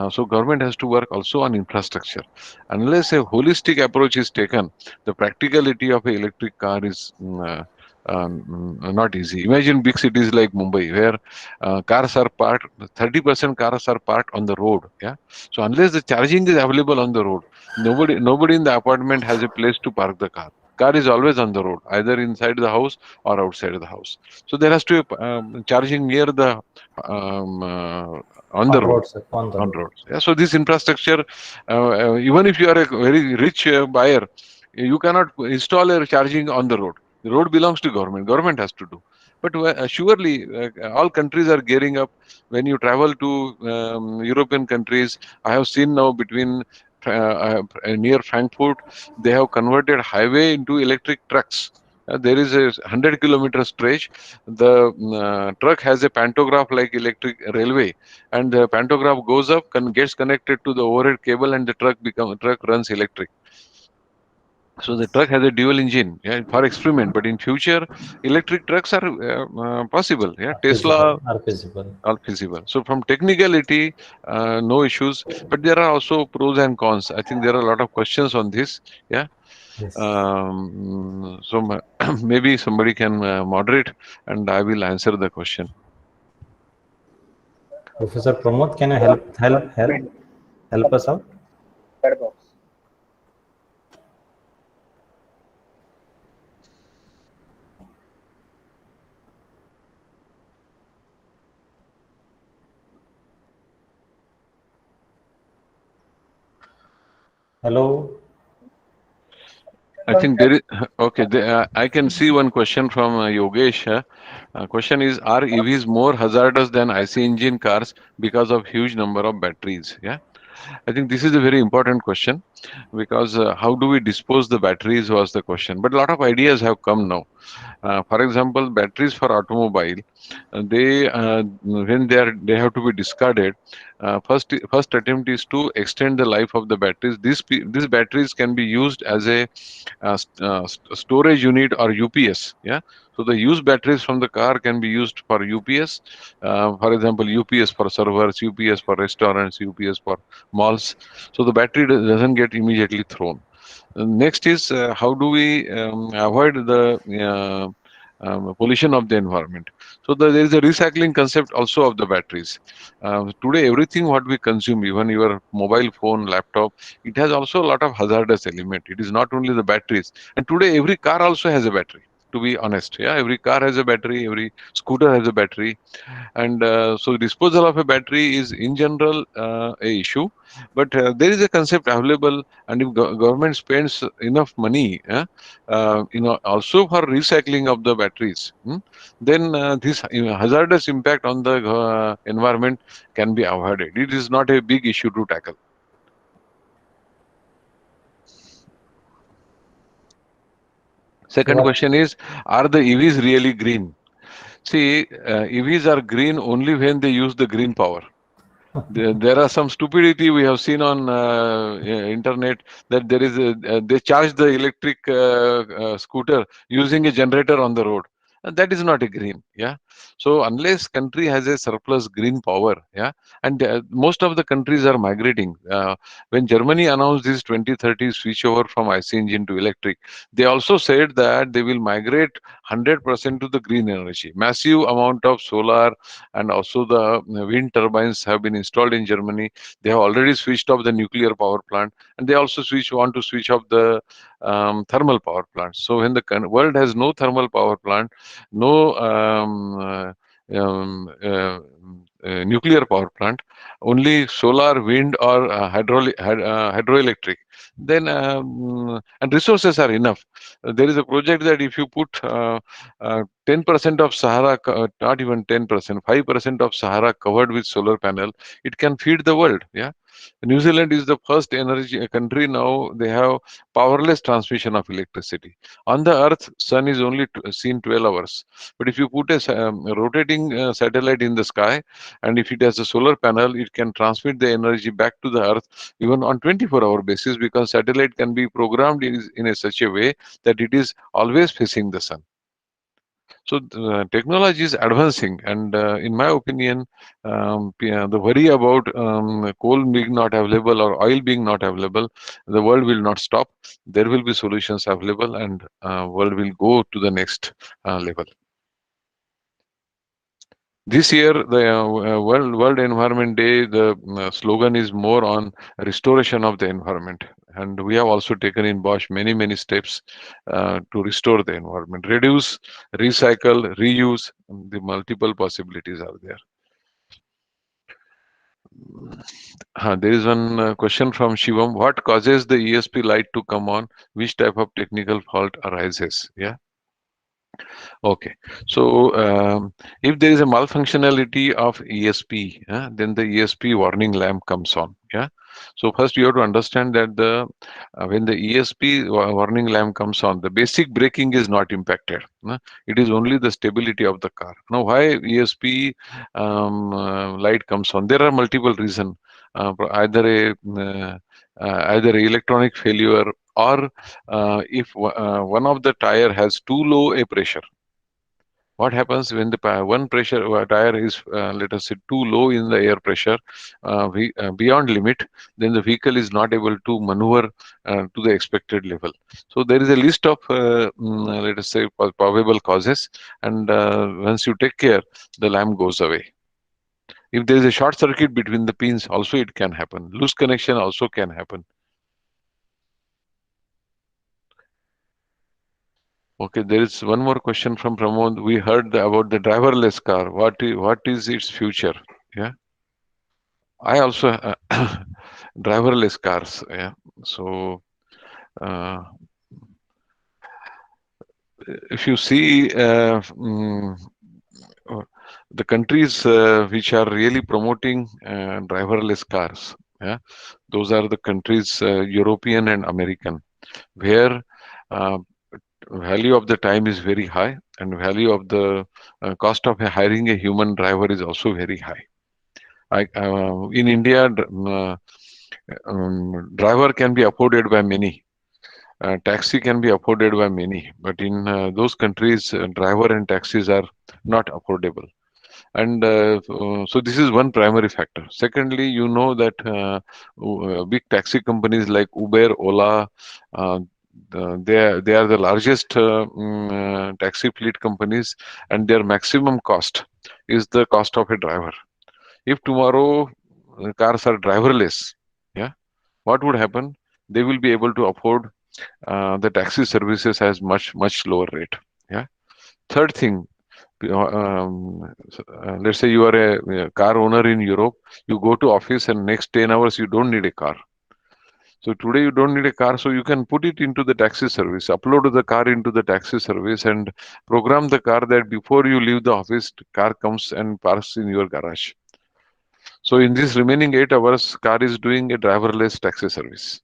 Speaker 5: So government has to work also on infrastructure. Unless a holistic approach is taken, the practicality of an electric car is not easy. Imagine big cities like Mumbai, where cars are parked, 30% cars are parked on the road. Yeah. So unless the charging is available on the road, nobody in the apartment has a place to park the car. Car is always on the road, either inside the house or outside the house. So there has to be charging near the on the
Speaker 1: On
Speaker 5: road,
Speaker 1: roads, on the
Speaker 5: on
Speaker 1: road.
Speaker 5: roads. Yeah, so this infrastructure, even if you are a very rich buyer, you cannot install a charging on the road. The road belongs to government. Government has to do. But surely, all countries are gearing up. When you travel to European countries, I have seen now between near Frankfurt, they have converted highway into electric trucks. There is a 100-kilometer stretch. The truck has a pantograph like electric railway, and the pantograph goes up, gets connected to the overhead cable, and the truck runs electric. So the truck has a dual engine, yeah, for experiment. But in future, electric trucks are possible. Yeah, Tesla
Speaker 1: Are feasible.
Speaker 5: are feasible. So from technicality, no issues. But there are also pros and cons. I think there are a lot of questions on this. Yeah.
Speaker 1: Yes.
Speaker 5: So maybe somebody can moderate, and I will answer the question.
Speaker 1: Professor Pramod, can you help us out?
Speaker 2: Chat box.
Speaker 1: Hello.
Speaker 5: I think there is okay. I can see one question from Yogesh. Question is: Are EVs more hazardous than IC engine cars because of huge number of batteries? Yeah, I think this is a very important question, because how do we dispose the batteries was the question. But a lot of ideas have come now. For example, batteries for automobile, when they have to be discarded. First attempt is to extend the life of the batteries. These batteries can be used as a storage unit or UPS. Yeah. So the used batteries from the car can be used for UPS. For example, UPS for servers, UPS for restaurants, UPS for malls. So the battery doesn't get immediately thrown. Next is how do we avoid the pollution of the environment. So there is a recycling concept also of the batteries. Today, everything what we consume, even your mobile phone, laptop, it has also a lot of hazardous element. It is not only the batteries. And today, every car also has a battery. To be honest, yeah, every car has a battery, every scooter has a battery, and so disposal of a battery is in general a issue. But there is a concept available, and if government spends enough money, also for recycling of the batteries, then this hazardous impact on the environment can be avoided. It is not a big issue to tackle. Second
Speaker 1: Yeah.
Speaker 5: question is, are the EVs really green? See, EVs are green only when they use the green power. There are some stupidity we have seen on internet, that there is they charge the electric scooter using a generator on the road. That is not a green, yeah. So unless country has a surplus green power, yeah, and most of the countries are migrating. When Germany announced this 2030 switch over from IC engine to electric, they also said that they will migrate 100% to the green energy. Massive amount of solar and also the wind turbines have been installed in Germany. They have already switched off the nuclear power plant, and they also want to switch off the thermal power plant. So when the world has no thermal power plant, no nuclear power plant, only solar, wind, or hydroelectric, then and resources are enough. There is a project that if you put 10% of Sahara, not even 10%, 5% of Sahara covered with solar panel, it can feed the world. Yeah. New Zealand is the first energy country now. They have powerless transmission of electricity. On the Earth, sun is only seen 12 hours. But if you put a rotating satellite in the sky, and if it has a solar panel, it can transmit the energy back to the Earth even on 24-hour basis, because satellite can be programmed in such a way that it is always facing the sun. So technology is advancing, and in my opinion, the worry about coal being not available or oil being not available, the world will not stop. There will be solutions available, and world will go to the next level. This year, the World Environment Day, the slogan is more on restoration of the environment. And we have also taken in Bosch many steps to restore the environment. Reduce, recycle, reuse, the multiple possibilities are there. There is one question from Shivam. What causes the ESP light to come on? Which type of technical fault arises? Yeah. Okay, so if there is a malfunctionality of ESP, then the ESP warning lamp comes on. Yeah. So first you have to understand that when the ESP warning lamp comes on, the basic braking is not impacted. It is only the stability of the car. Now, why ESP light comes on? There are multiple reasons. Either electronic failure, or if one of the tire has too low a pressure. What happens when the one pressure tire is, let us say, too low in the air pressure, beyond limit, then the vehicle is not able to maneuver to the expected level. So there is a list of, let us say, probable causes, and once you take care, the lamp goes away. If there is a short circuit between the pins, also it can happen. Loose connection also can happen. Okay, there is one more question from Pramod. We heard about the driverless car. What is its future? Yeah, I also driverless cars. Yeah, so if you see the countries which are really promoting driverless cars, yeah, those are the countries, European and American, where value of the time is very high, and value of the cost of hiring a human driver is also very high. In India, driver can be afforded by many. Taxi can be afforded by many, but in those countries, driver and taxis are not affordable. And so this is one primary factor. Secondly, you know that big taxi companies like Uber, Ola, they are the largest taxi fleet companies, and their maximum cost is the cost of a driver. If tomorrow cars are driverless, yeah, what would happen? They will be able to afford the taxi services as much lower rate. Yeah. Third thing, let's say you are a car owner in Europe. You go to office and next 10 hours you don't need a car. So today you don't need a car, so you can put it into the taxi service, upload the car into the taxi service, and program the car that before you leave the office, the car comes and parks in your garage. So in this remaining 8 hours, car is doing a driverless taxi service.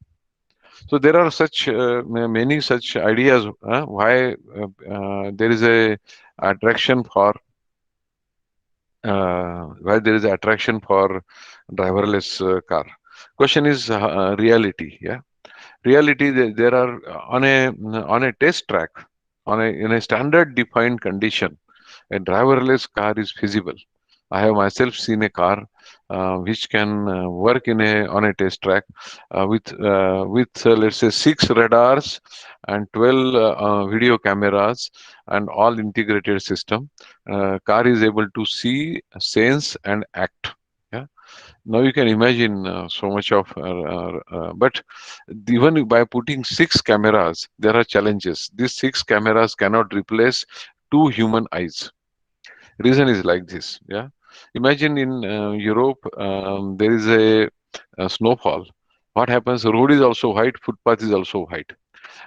Speaker 5: So there are such many such ideas why there is a attraction for why there is attraction for driverless car. Question is reality. Yeah, reality. There are on a test track, in a standard defined condition, a driverless car is feasible. I have myself seen a car which can work in a on a test track with let's say 6 radars and 12 video cameras and all integrated system. Car is able to see, sense, and act. Yeah. Now you can imagine so much of, but even by putting 6 cameras, there are challenges. These 6 cameras cannot replace 2 human eyes. Reason is like this. Yeah, imagine in Europe there is a snowfall. What happens? The road is also white, footpath is also white,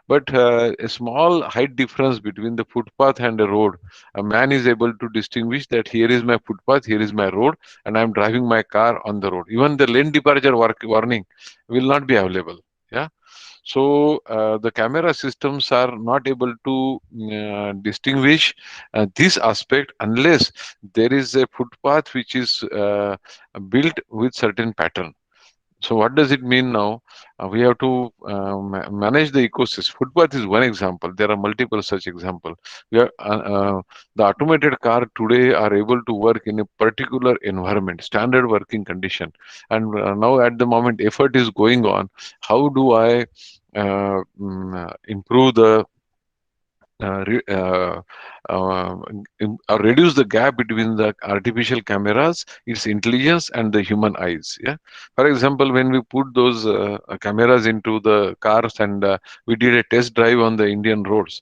Speaker 5: but a small height difference between the footpath and the road, a man is able to distinguish that here is my footpath, here is my road, and I am driving my car on the road. Even the lane departure warning will not be available. Yeah. So the camera systems are not able to distinguish this aspect unless there is a footpath which is built with certain pattern. So what does it mean now? We have to manage the ecosystem. Footpath is one example. There are multiple such examples. We are, the automated car today are able to work in a particular environment, standard working condition. And now at the moment, effort is going on. How do I improve the reduce the gap between the artificial cameras, its intelligence, and the human eyes. Yeah. For example, when we put those cameras into the cars and we did a test drive on the Indian roads,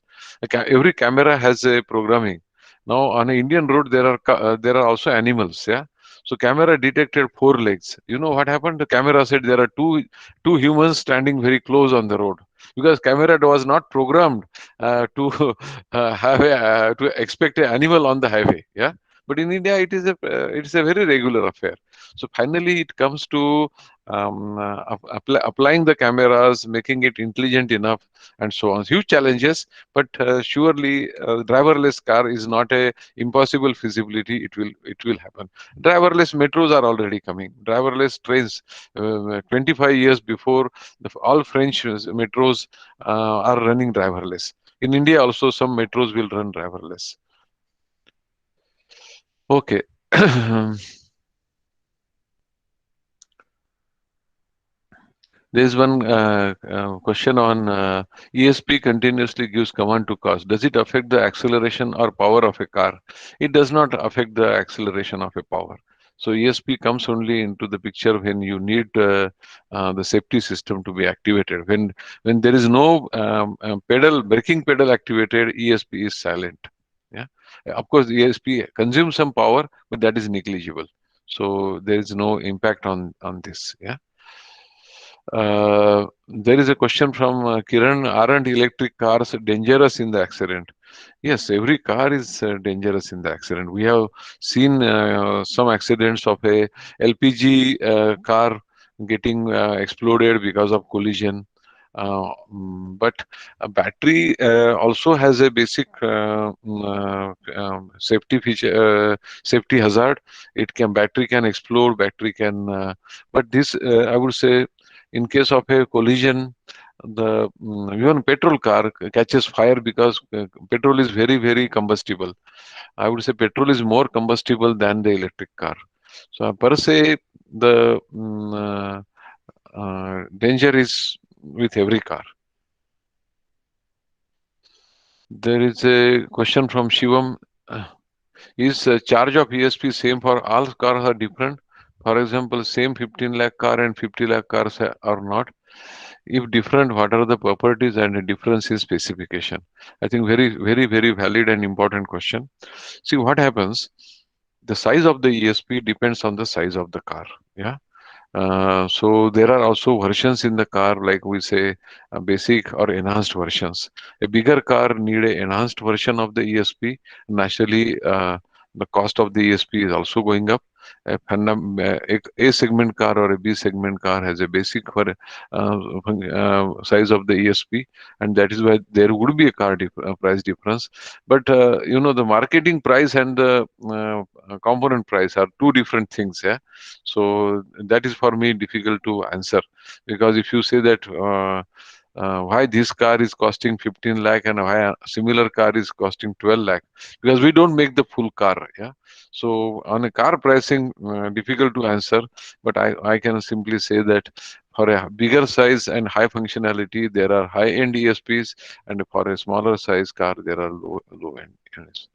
Speaker 5: every camera has a programming. Now on an Indian road, there are also animals. Yeah. So camera detected 4 legs. You know what happened? The camera said there are two humans standing very close on the road because camera was not programmed to have to expect an animal on the highway. Yeah, but in India it's a very regular affair. So finally it comes to applying the cameras, making it intelligent enough, and so on. Huge challenges, but surely driverless car is not a impossible feasibility. It will happen. Driverless metros are already coming. Driverless trains. 25 years before, all French metros are running driverless. In India also some metros will run driverless. Okay. There's one question on ESP continuously gives command to cars. Does it affect the acceleration or power of a car? It does not affect the acceleration of a power. So ESP comes only into the picture when you need the safety system to be activated. When there is no braking pedal activated, ESP is silent. Yeah. Of course, ESP consumes some power, but that is negligible. So there is no impact on this. Yeah. There is a question from Kiran. Aren't electric cars dangerous in the accident? Yes, every car is dangerous in the accident. We have seen some accidents of a LPG car getting exploded because of collision. But a battery also has a basic safety feature, safety hazard. Battery can explode, battery can. But this, I would say, in case of a collision, the even petrol car catches fire because petrol is very combustible. I would say petrol is more combustible than the electric car. So per se, the danger is with every car. There is a question from Shivam. Is charge of ESP same for all cars or different? For example, same 15 lakh car and 50 lakh cars are not. If different, what are the properties and the difference in specification? I think very valid and important question. See what happens. The size of the ESP depends on the size of the car. Yeah. So there are also versions in the car, like we say, basic or enhanced versions. A bigger car need a enhanced version of the ESP. Naturally, the cost of the ESP is also going up. A segment car or a B segment car has a basic size of the ESP, and that is why there would be a price difference. But the marketing price and the component price are two different things. Yeah, so that is for me difficult to answer, because if you say that why this car is costing 15 lakh and why a similar car is costing 12 lakh, because we don't make the full car. Yeah, so on a car pricing, difficult to answer, but I can simply say that for a bigger size and high functionality there are high end ESPs, and for a smaller size car there are low end units.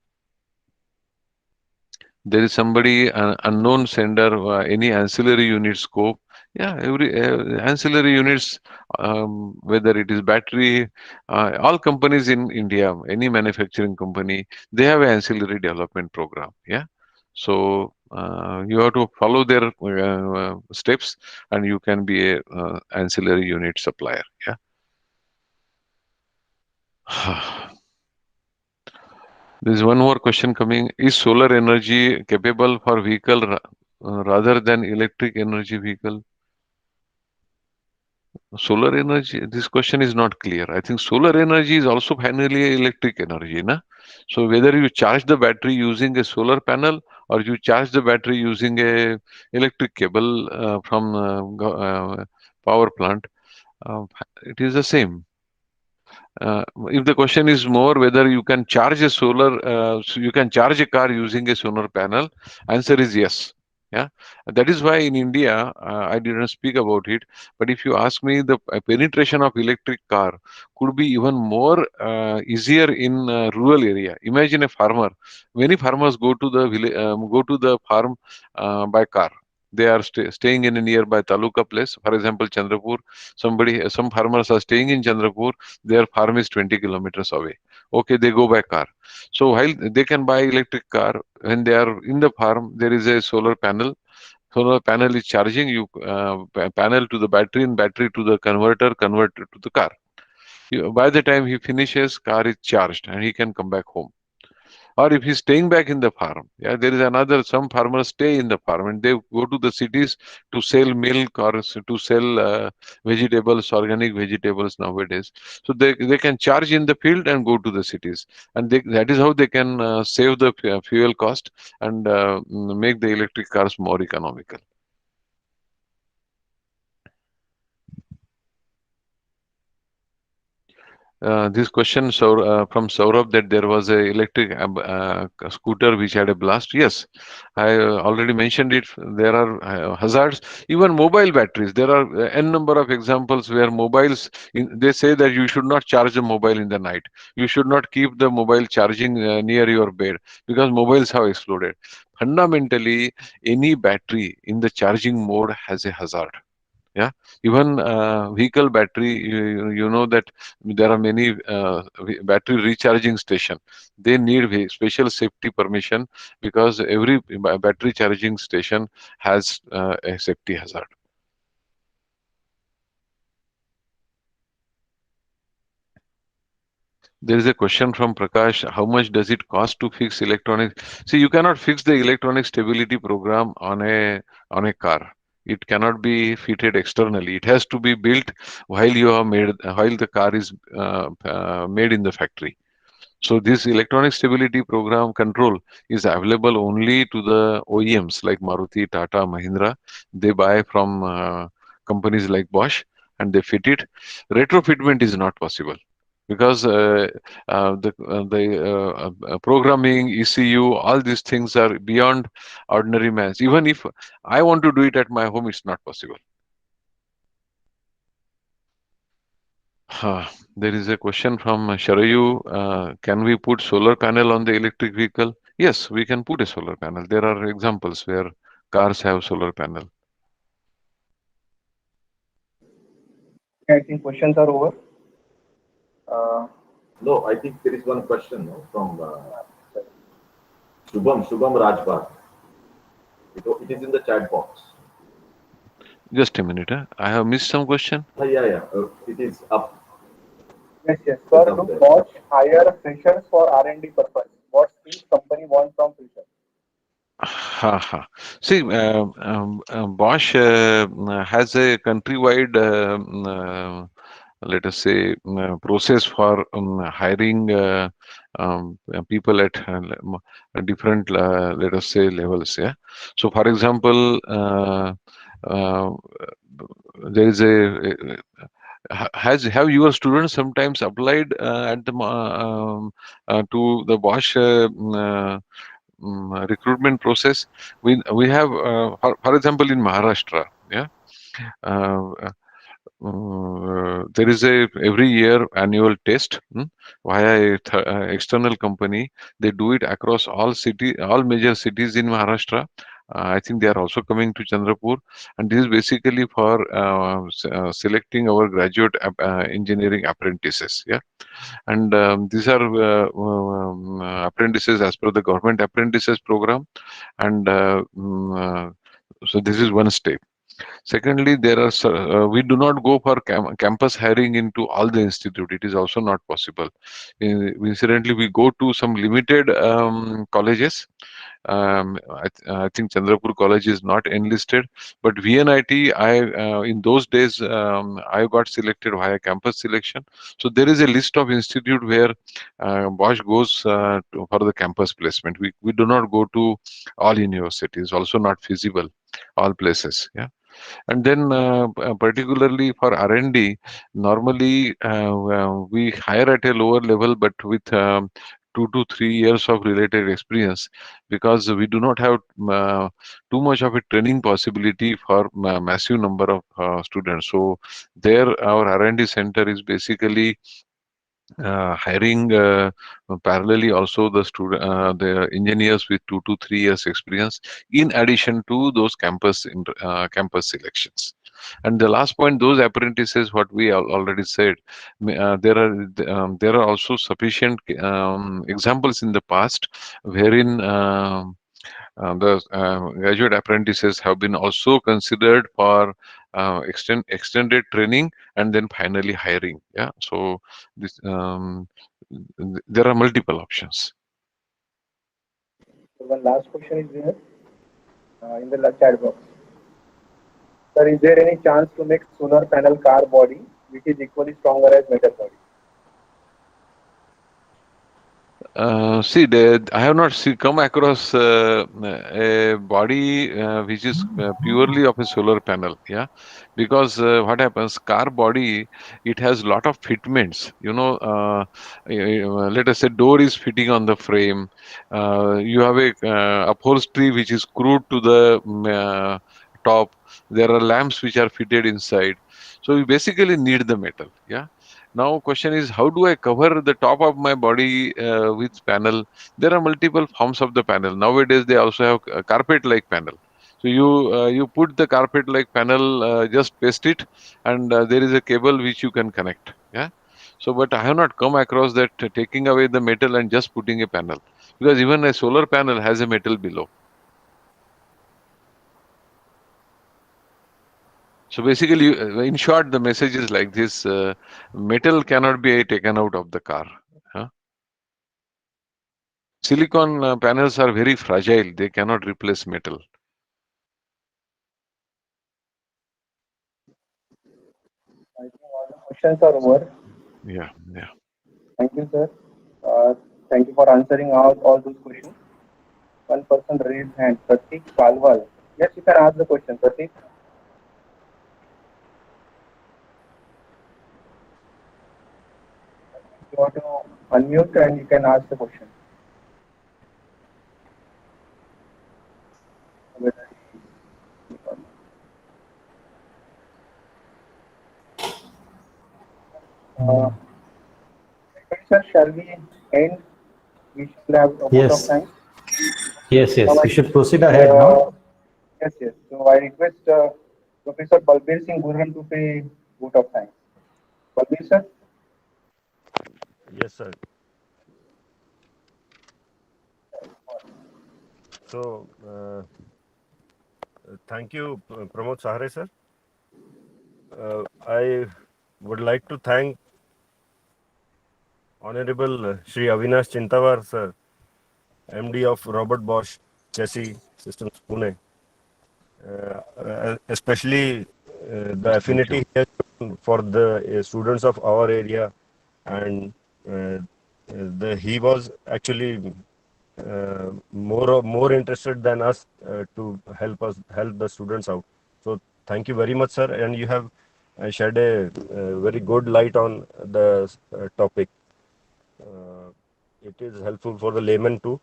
Speaker 5: There is somebody, unknown sender, any ancillary unit scope. Yeah, every ancillary units, whether it is battery, all companies in India, any manufacturing company, they have an ancillary development program. Yeah, so you have to follow their steps, and you can be a ancillary unit supplier. Yeah. There's one more question coming. Is solar energy capable for vehicle rather than electric energy vehicle? Solar energy, this question is not clear. I think solar energy is also finally electric energy, na? So whether you charge the battery using a solar panel or you charge the battery using a electric cable from power plant, it is the same. If the question is more whether you can charge a you can charge a car using a solar panel, answer is yes. Yeah, that is why in India, I didn't speak about it. But if you ask me, the penetration of electric car could be even more easier in rural area. Imagine a farmer. Many farmers go to the go to the farm by car. They are staying in a nearby taluka place. For example, Chandrapur. Some farmers are staying in Chandrapur, their farm is 20 kilometers away. Okay, they go by car. So while they can buy electric car, when they are in the farm, there is a solar panel. Solar panel is charging you, panel to the battery, and battery to the converter to the car. By the time he finishes, car is charged and he can come back home. Or if he's staying back in the farm, yeah, there is some farmers stay in the farm and they go to the cities to sell milk or to sell vegetables, organic vegetables nowadays. So they can charge in the field and go to the cities, and that is how they can save the fuel cost and make the electric cars more economical. This question from Saurabh, that there was a electric scooter which had a blast. Yes, I already mentioned it. There are hazards. Even mobile batteries. There are n number of examples where mobiles. They say that you should not charge the mobile in the night. You should not keep the mobile charging near your bed, because mobiles have exploded. Fundamentally, any battery in the charging mode has a hazard. Yeah, even vehicle battery, you know that there are many battery recharging station. They need special safety permission, because every battery charging station has a safety hazard. There is a question from Prakash. How much does it cost to fix electronic? See, you cannot fix the electronic stability program on a car. It cannot be fitted externally. It has to be built while while the car is made in the factory. So this electronic stability program control is available only to the OEMs like Maruti, Tata, Mahindra. They buy from companies like Bosch and they fit it. Retrofitment is not possible, because the programming, ECU, all these things are beyond ordinary man's. Even if I want to do it at my home, it's not possible. There is a question from Sharayu. Can we put solar panel on the electric vehicle? Yes, we can put a solar panel. There are examples where cars have solar panel.
Speaker 2: I think questions are over.
Speaker 4: No, I think there is one question no, from Shubham Rajbhat. It is in the chat box.
Speaker 5: Just a minute. I have missed some question.
Speaker 4: Yeah. It is up.
Speaker 2: Yes. Sir,
Speaker 4: It's
Speaker 2: do
Speaker 4: up there.
Speaker 2: Bosch hire freshers for R&D purpose? What skills company wants from freshers?
Speaker 5: See, Bosch has a countrywide, let us say, process for hiring people at different, let us say, levels. Yeah. So, for example, uh, there is have your students sometimes applied at the to the Bosch recruitment process? We have for example in Maharashtra, yeah, uh, there is a every year annual test via external company. They do it across all major cities in Maharashtra. I think they are also coming to Chandrapur, and this is basically for selecting our graduate engineering apprentices. Yeah, and these are apprentices as per the government apprentices program, and so this is one step. Secondly, we do not go for campus hiring into all the institute. It is also not possible. Incidentally, we go to some limited colleges. I think Chandrapur College is not enlisted, but VNIT, in those days I got selected via campus selection. So there is a list of institute where Bosch goes for the campus placement. We do not go to all universities. Also not feasible all places. Yeah. And then particularly for R&D, normally we hire at a lower level, but with 2 to 3 years of related experience, because we do not have too much of a training possibility for massive number of students. So there our R&D center is basically hiring parallelly also the engineers with 2 to 3 years experience, in addition to those campus selections. And the last point, those apprentices, what we already said, there are also sufficient examples in the past wherein the graduate apprentices have been also considered for extended training and then finally hiring. Yeah, so this there are multiple options.
Speaker 2: So one last question is there in the chat box. Sir, is there any chance to make solar panel car body which is equally stronger as metal body?
Speaker 5: I have not come across a body which is purely of a solar panel. Yeah, because what happens, car body, it has lot of fitments. Let us say door is fitting on the frame. You have a upholstery which is screwed to the top. There are lamps which are fitted inside. So you basically need the metal. Yeah. Now question is, how do I cover the top of my body with panel? There are multiple forms of the panel. Nowadays they also have a carpet-like panel. So you put the carpet-like panel, just paste it, and there is a cable which you can connect. Yeah. So, but I have not come across that taking away the metal and just putting a panel, because even a solar panel has a metal below. So basically, in short, the message is like this: metal cannot be taken out of the car. Huh? Silicon panels are very fragile. They cannot replace metal.
Speaker 2: I think all the questions are over.
Speaker 5: Yeah, yeah.
Speaker 2: Thank you, sir. Thank you for answering all those questions. One person raised hand, Pratik Palwal. Yes, you can ask the question, Pratik. You want to unmute and you can ask the question. sir, shall we end? We shall have a vote of
Speaker 1: Yes.
Speaker 2: thanks.
Speaker 1: Yes,
Speaker 2: Now,
Speaker 1: we should proceed ahead now.
Speaker 2: Yes, yes. So I request Professor Balbir Singh Gurran to say vote of thanks. Balbir sir.
Speaker 7: Yes, sir. So, thank you, Pramod Sahare, sir. I would like to thank Honorable Shri Avinash Chintawar, sir, MD of Robert Bosch Chassis Systems, Pune. Especially the affinity he has shown for the students of our area, and he was actually more interested than us to help the students out. So thank you very much, sir, and you have shed a very good light on the topic. It is helpful for the layman too.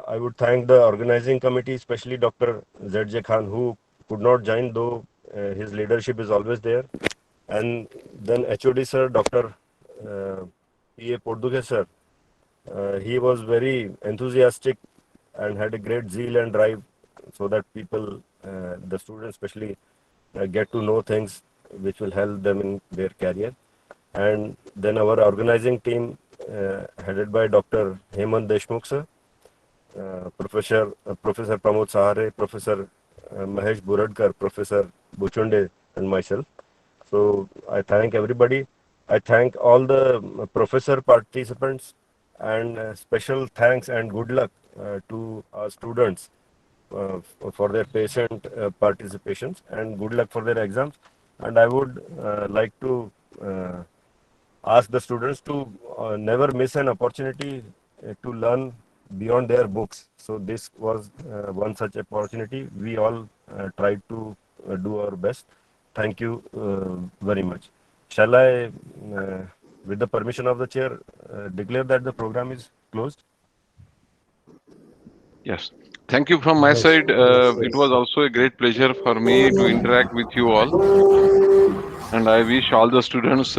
Speaker 7: I would thank the organizing committee, especially Dr. Z.J. Khan, who could not join, though his leadership is always there. And then HOD sir, Dr. P.A. Porduge sir, he was very enthusiastic and had a great zeal and drive so that people, the students especially, get to know things which will help them in their career. And then our organizing team, headed by Dr. Hemant Deshmukh sir, Professor Pramod Sahare, Professor Mahesh Buradkar, Professor Buchunde, and myself. So I thank everybody. I thank all the professor participants, and special thanks and good luck to our students for their patient participations, and good luck for their exams. And I would like to ask the students to never miss an opportunity to learn beyond their books. So this was one such opportunity. We all tried to do our best. Thank you very much. Shall I, with the permission of the chair, declare that the program is closed?
Speaker 5: Yes. Thank you from my
Speaker 1: Yes,
Speaker 5: side.
Speaker 1: yes,
Speaker 5: It
Speaker 1: yes.
Speaker 5: was also a great pleasure for me to interact with you all. And I wish all the students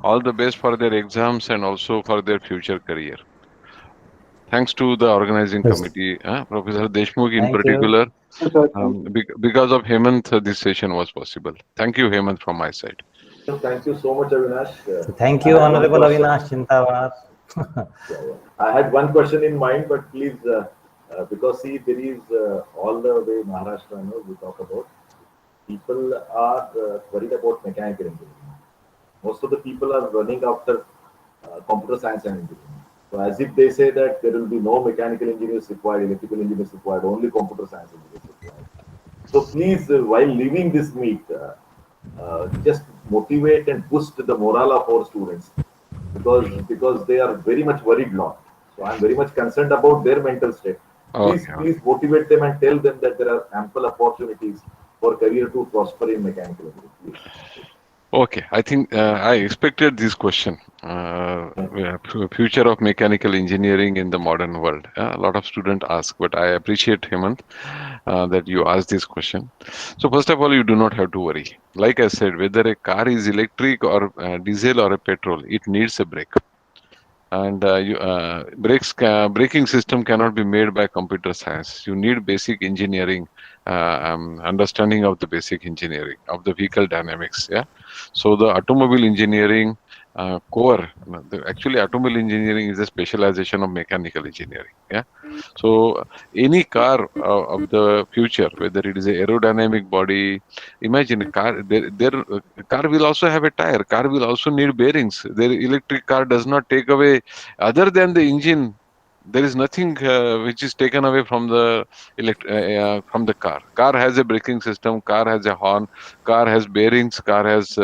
Speaker 5: all the best for their exams and also for their future career. Thanks to the organizing
Speaker 1: Yes.
Speaker 5: committee, Professor Deshmukh in
Speaker 1: Thank you.
Speaker 5: particular.
Speaker 2: Yes, sir. Thank you.
Speaker 5: Because of Hemant, this session was possible. Thank you, Hemant, from my side.
Speaker 4: Thank you so much, Avinash.
Speaker 1: So thank
Speaker 4: I
Speaker 1: you,
Speaker 4: had one
Speaker 1: Honorable
Speaker 4: question.
Speaker 1: Avinash Chintawar.
Speaker 4: I had one question in mind, but please, because see, there is all the way Maharashtra, we talk about, people are worried about mechanical engineering. Most of the people are running after computer science and engineering. So as if they say that there will be no mechanical engineers required, electrical engineers required, only computer science engineers required. So please, while leaving this meet, just motivate and boost the morale of our students, because they are very much worried lot. So I'm very much concerned about their mental state. Please,
Speaker 5: Okay.
Speaker 4: please motivate them and tell them that there are ample opportunities for career to prosper in mechanical engineering. Please.
Speaker 5: Okay, I think I expected this question. Future of mechanical engineering in the modern world. A lot of students ask, but I appreciate, Hemant, that you asked this question. So first of all, you do not have to worry. Like I said, whether a car is electric or diesel or a petrol, it needs a brake. And braking system cannot be made by computer science. You need basic engineering, understanding of the basic engineering of the vehicle dynamics. Yeah. So the automobile engineering core, actually automobile engineering is a specialization of mechanical engineering. Yeah. So any car of the future, whether it is a aerodynamic body, imagine a car. Car will also have a tire. Car will also need bearings. Their electric car does not take away, other than the engine. There is nothing which is taken away from the from the car. Car has a braking system. Car has a horn. Car has bearings. Car has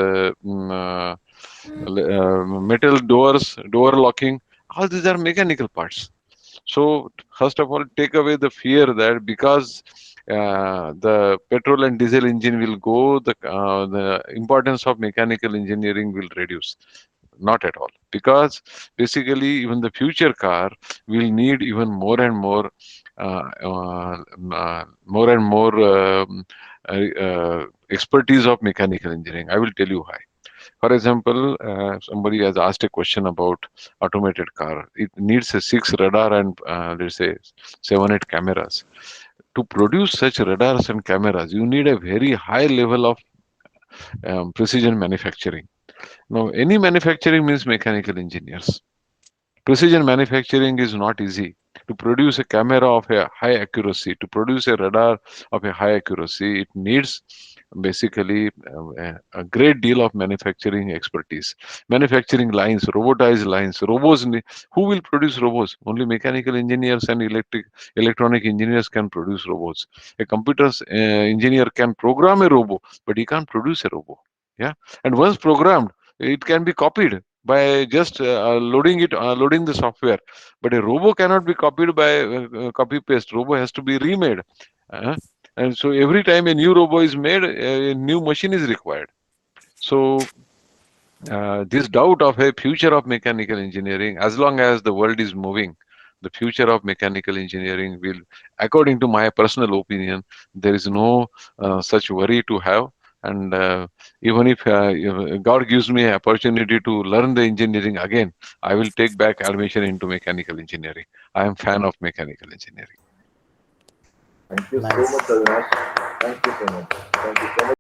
Speaker 5: metal doors, door locking. All these are mechanical parts. So first of all, take away the fear that because the petrol and diesel engine will go, the importance of mechanical engineering will reduce. Not at all, because basically even the future car will need even more and more expertise of mechanical engineering. I will tell you why. For example, somebody has asked a question about automated car. It needs a 6 radar and let's say 7, 8 cameras. To produce such radars and cameras, you need a very high level of precision manufacturing. Now, any manufacturing means mechanical engineers. Precision manufacturing is not easy. To produce a camera of a high accuracy, to produce a radar of a high accuracy, it needs basically a great deal of manufacturing expertise. Manufacturing lines, robotized lines, robots. Who will produce robots? Only mechanical engineers and electronic engineers can produce robots. A computer engineer can program a robot, but he can't produce a robot. Yeah, and once programmed, it can be copied by just loading the software, but a robo cannot be copied by copy paste. Robo has to be remade. Uh, and so every time a new robo is made, a new machine is required. So this doubt of a future of mechanical engineering, as long as the world is moving, the future of mechanical engineering will, according to my personal opinion, there is no such worry to have. And even if God gives me an opportunity to learn the engineering again, I will take back admission into mechanical engineering. I am fan of mechanical engineering.
Speaker 4: Thank you
Speaker 1: Nice.
Speaker 4: so much, Avinash. Thank you so much. Thank you so much.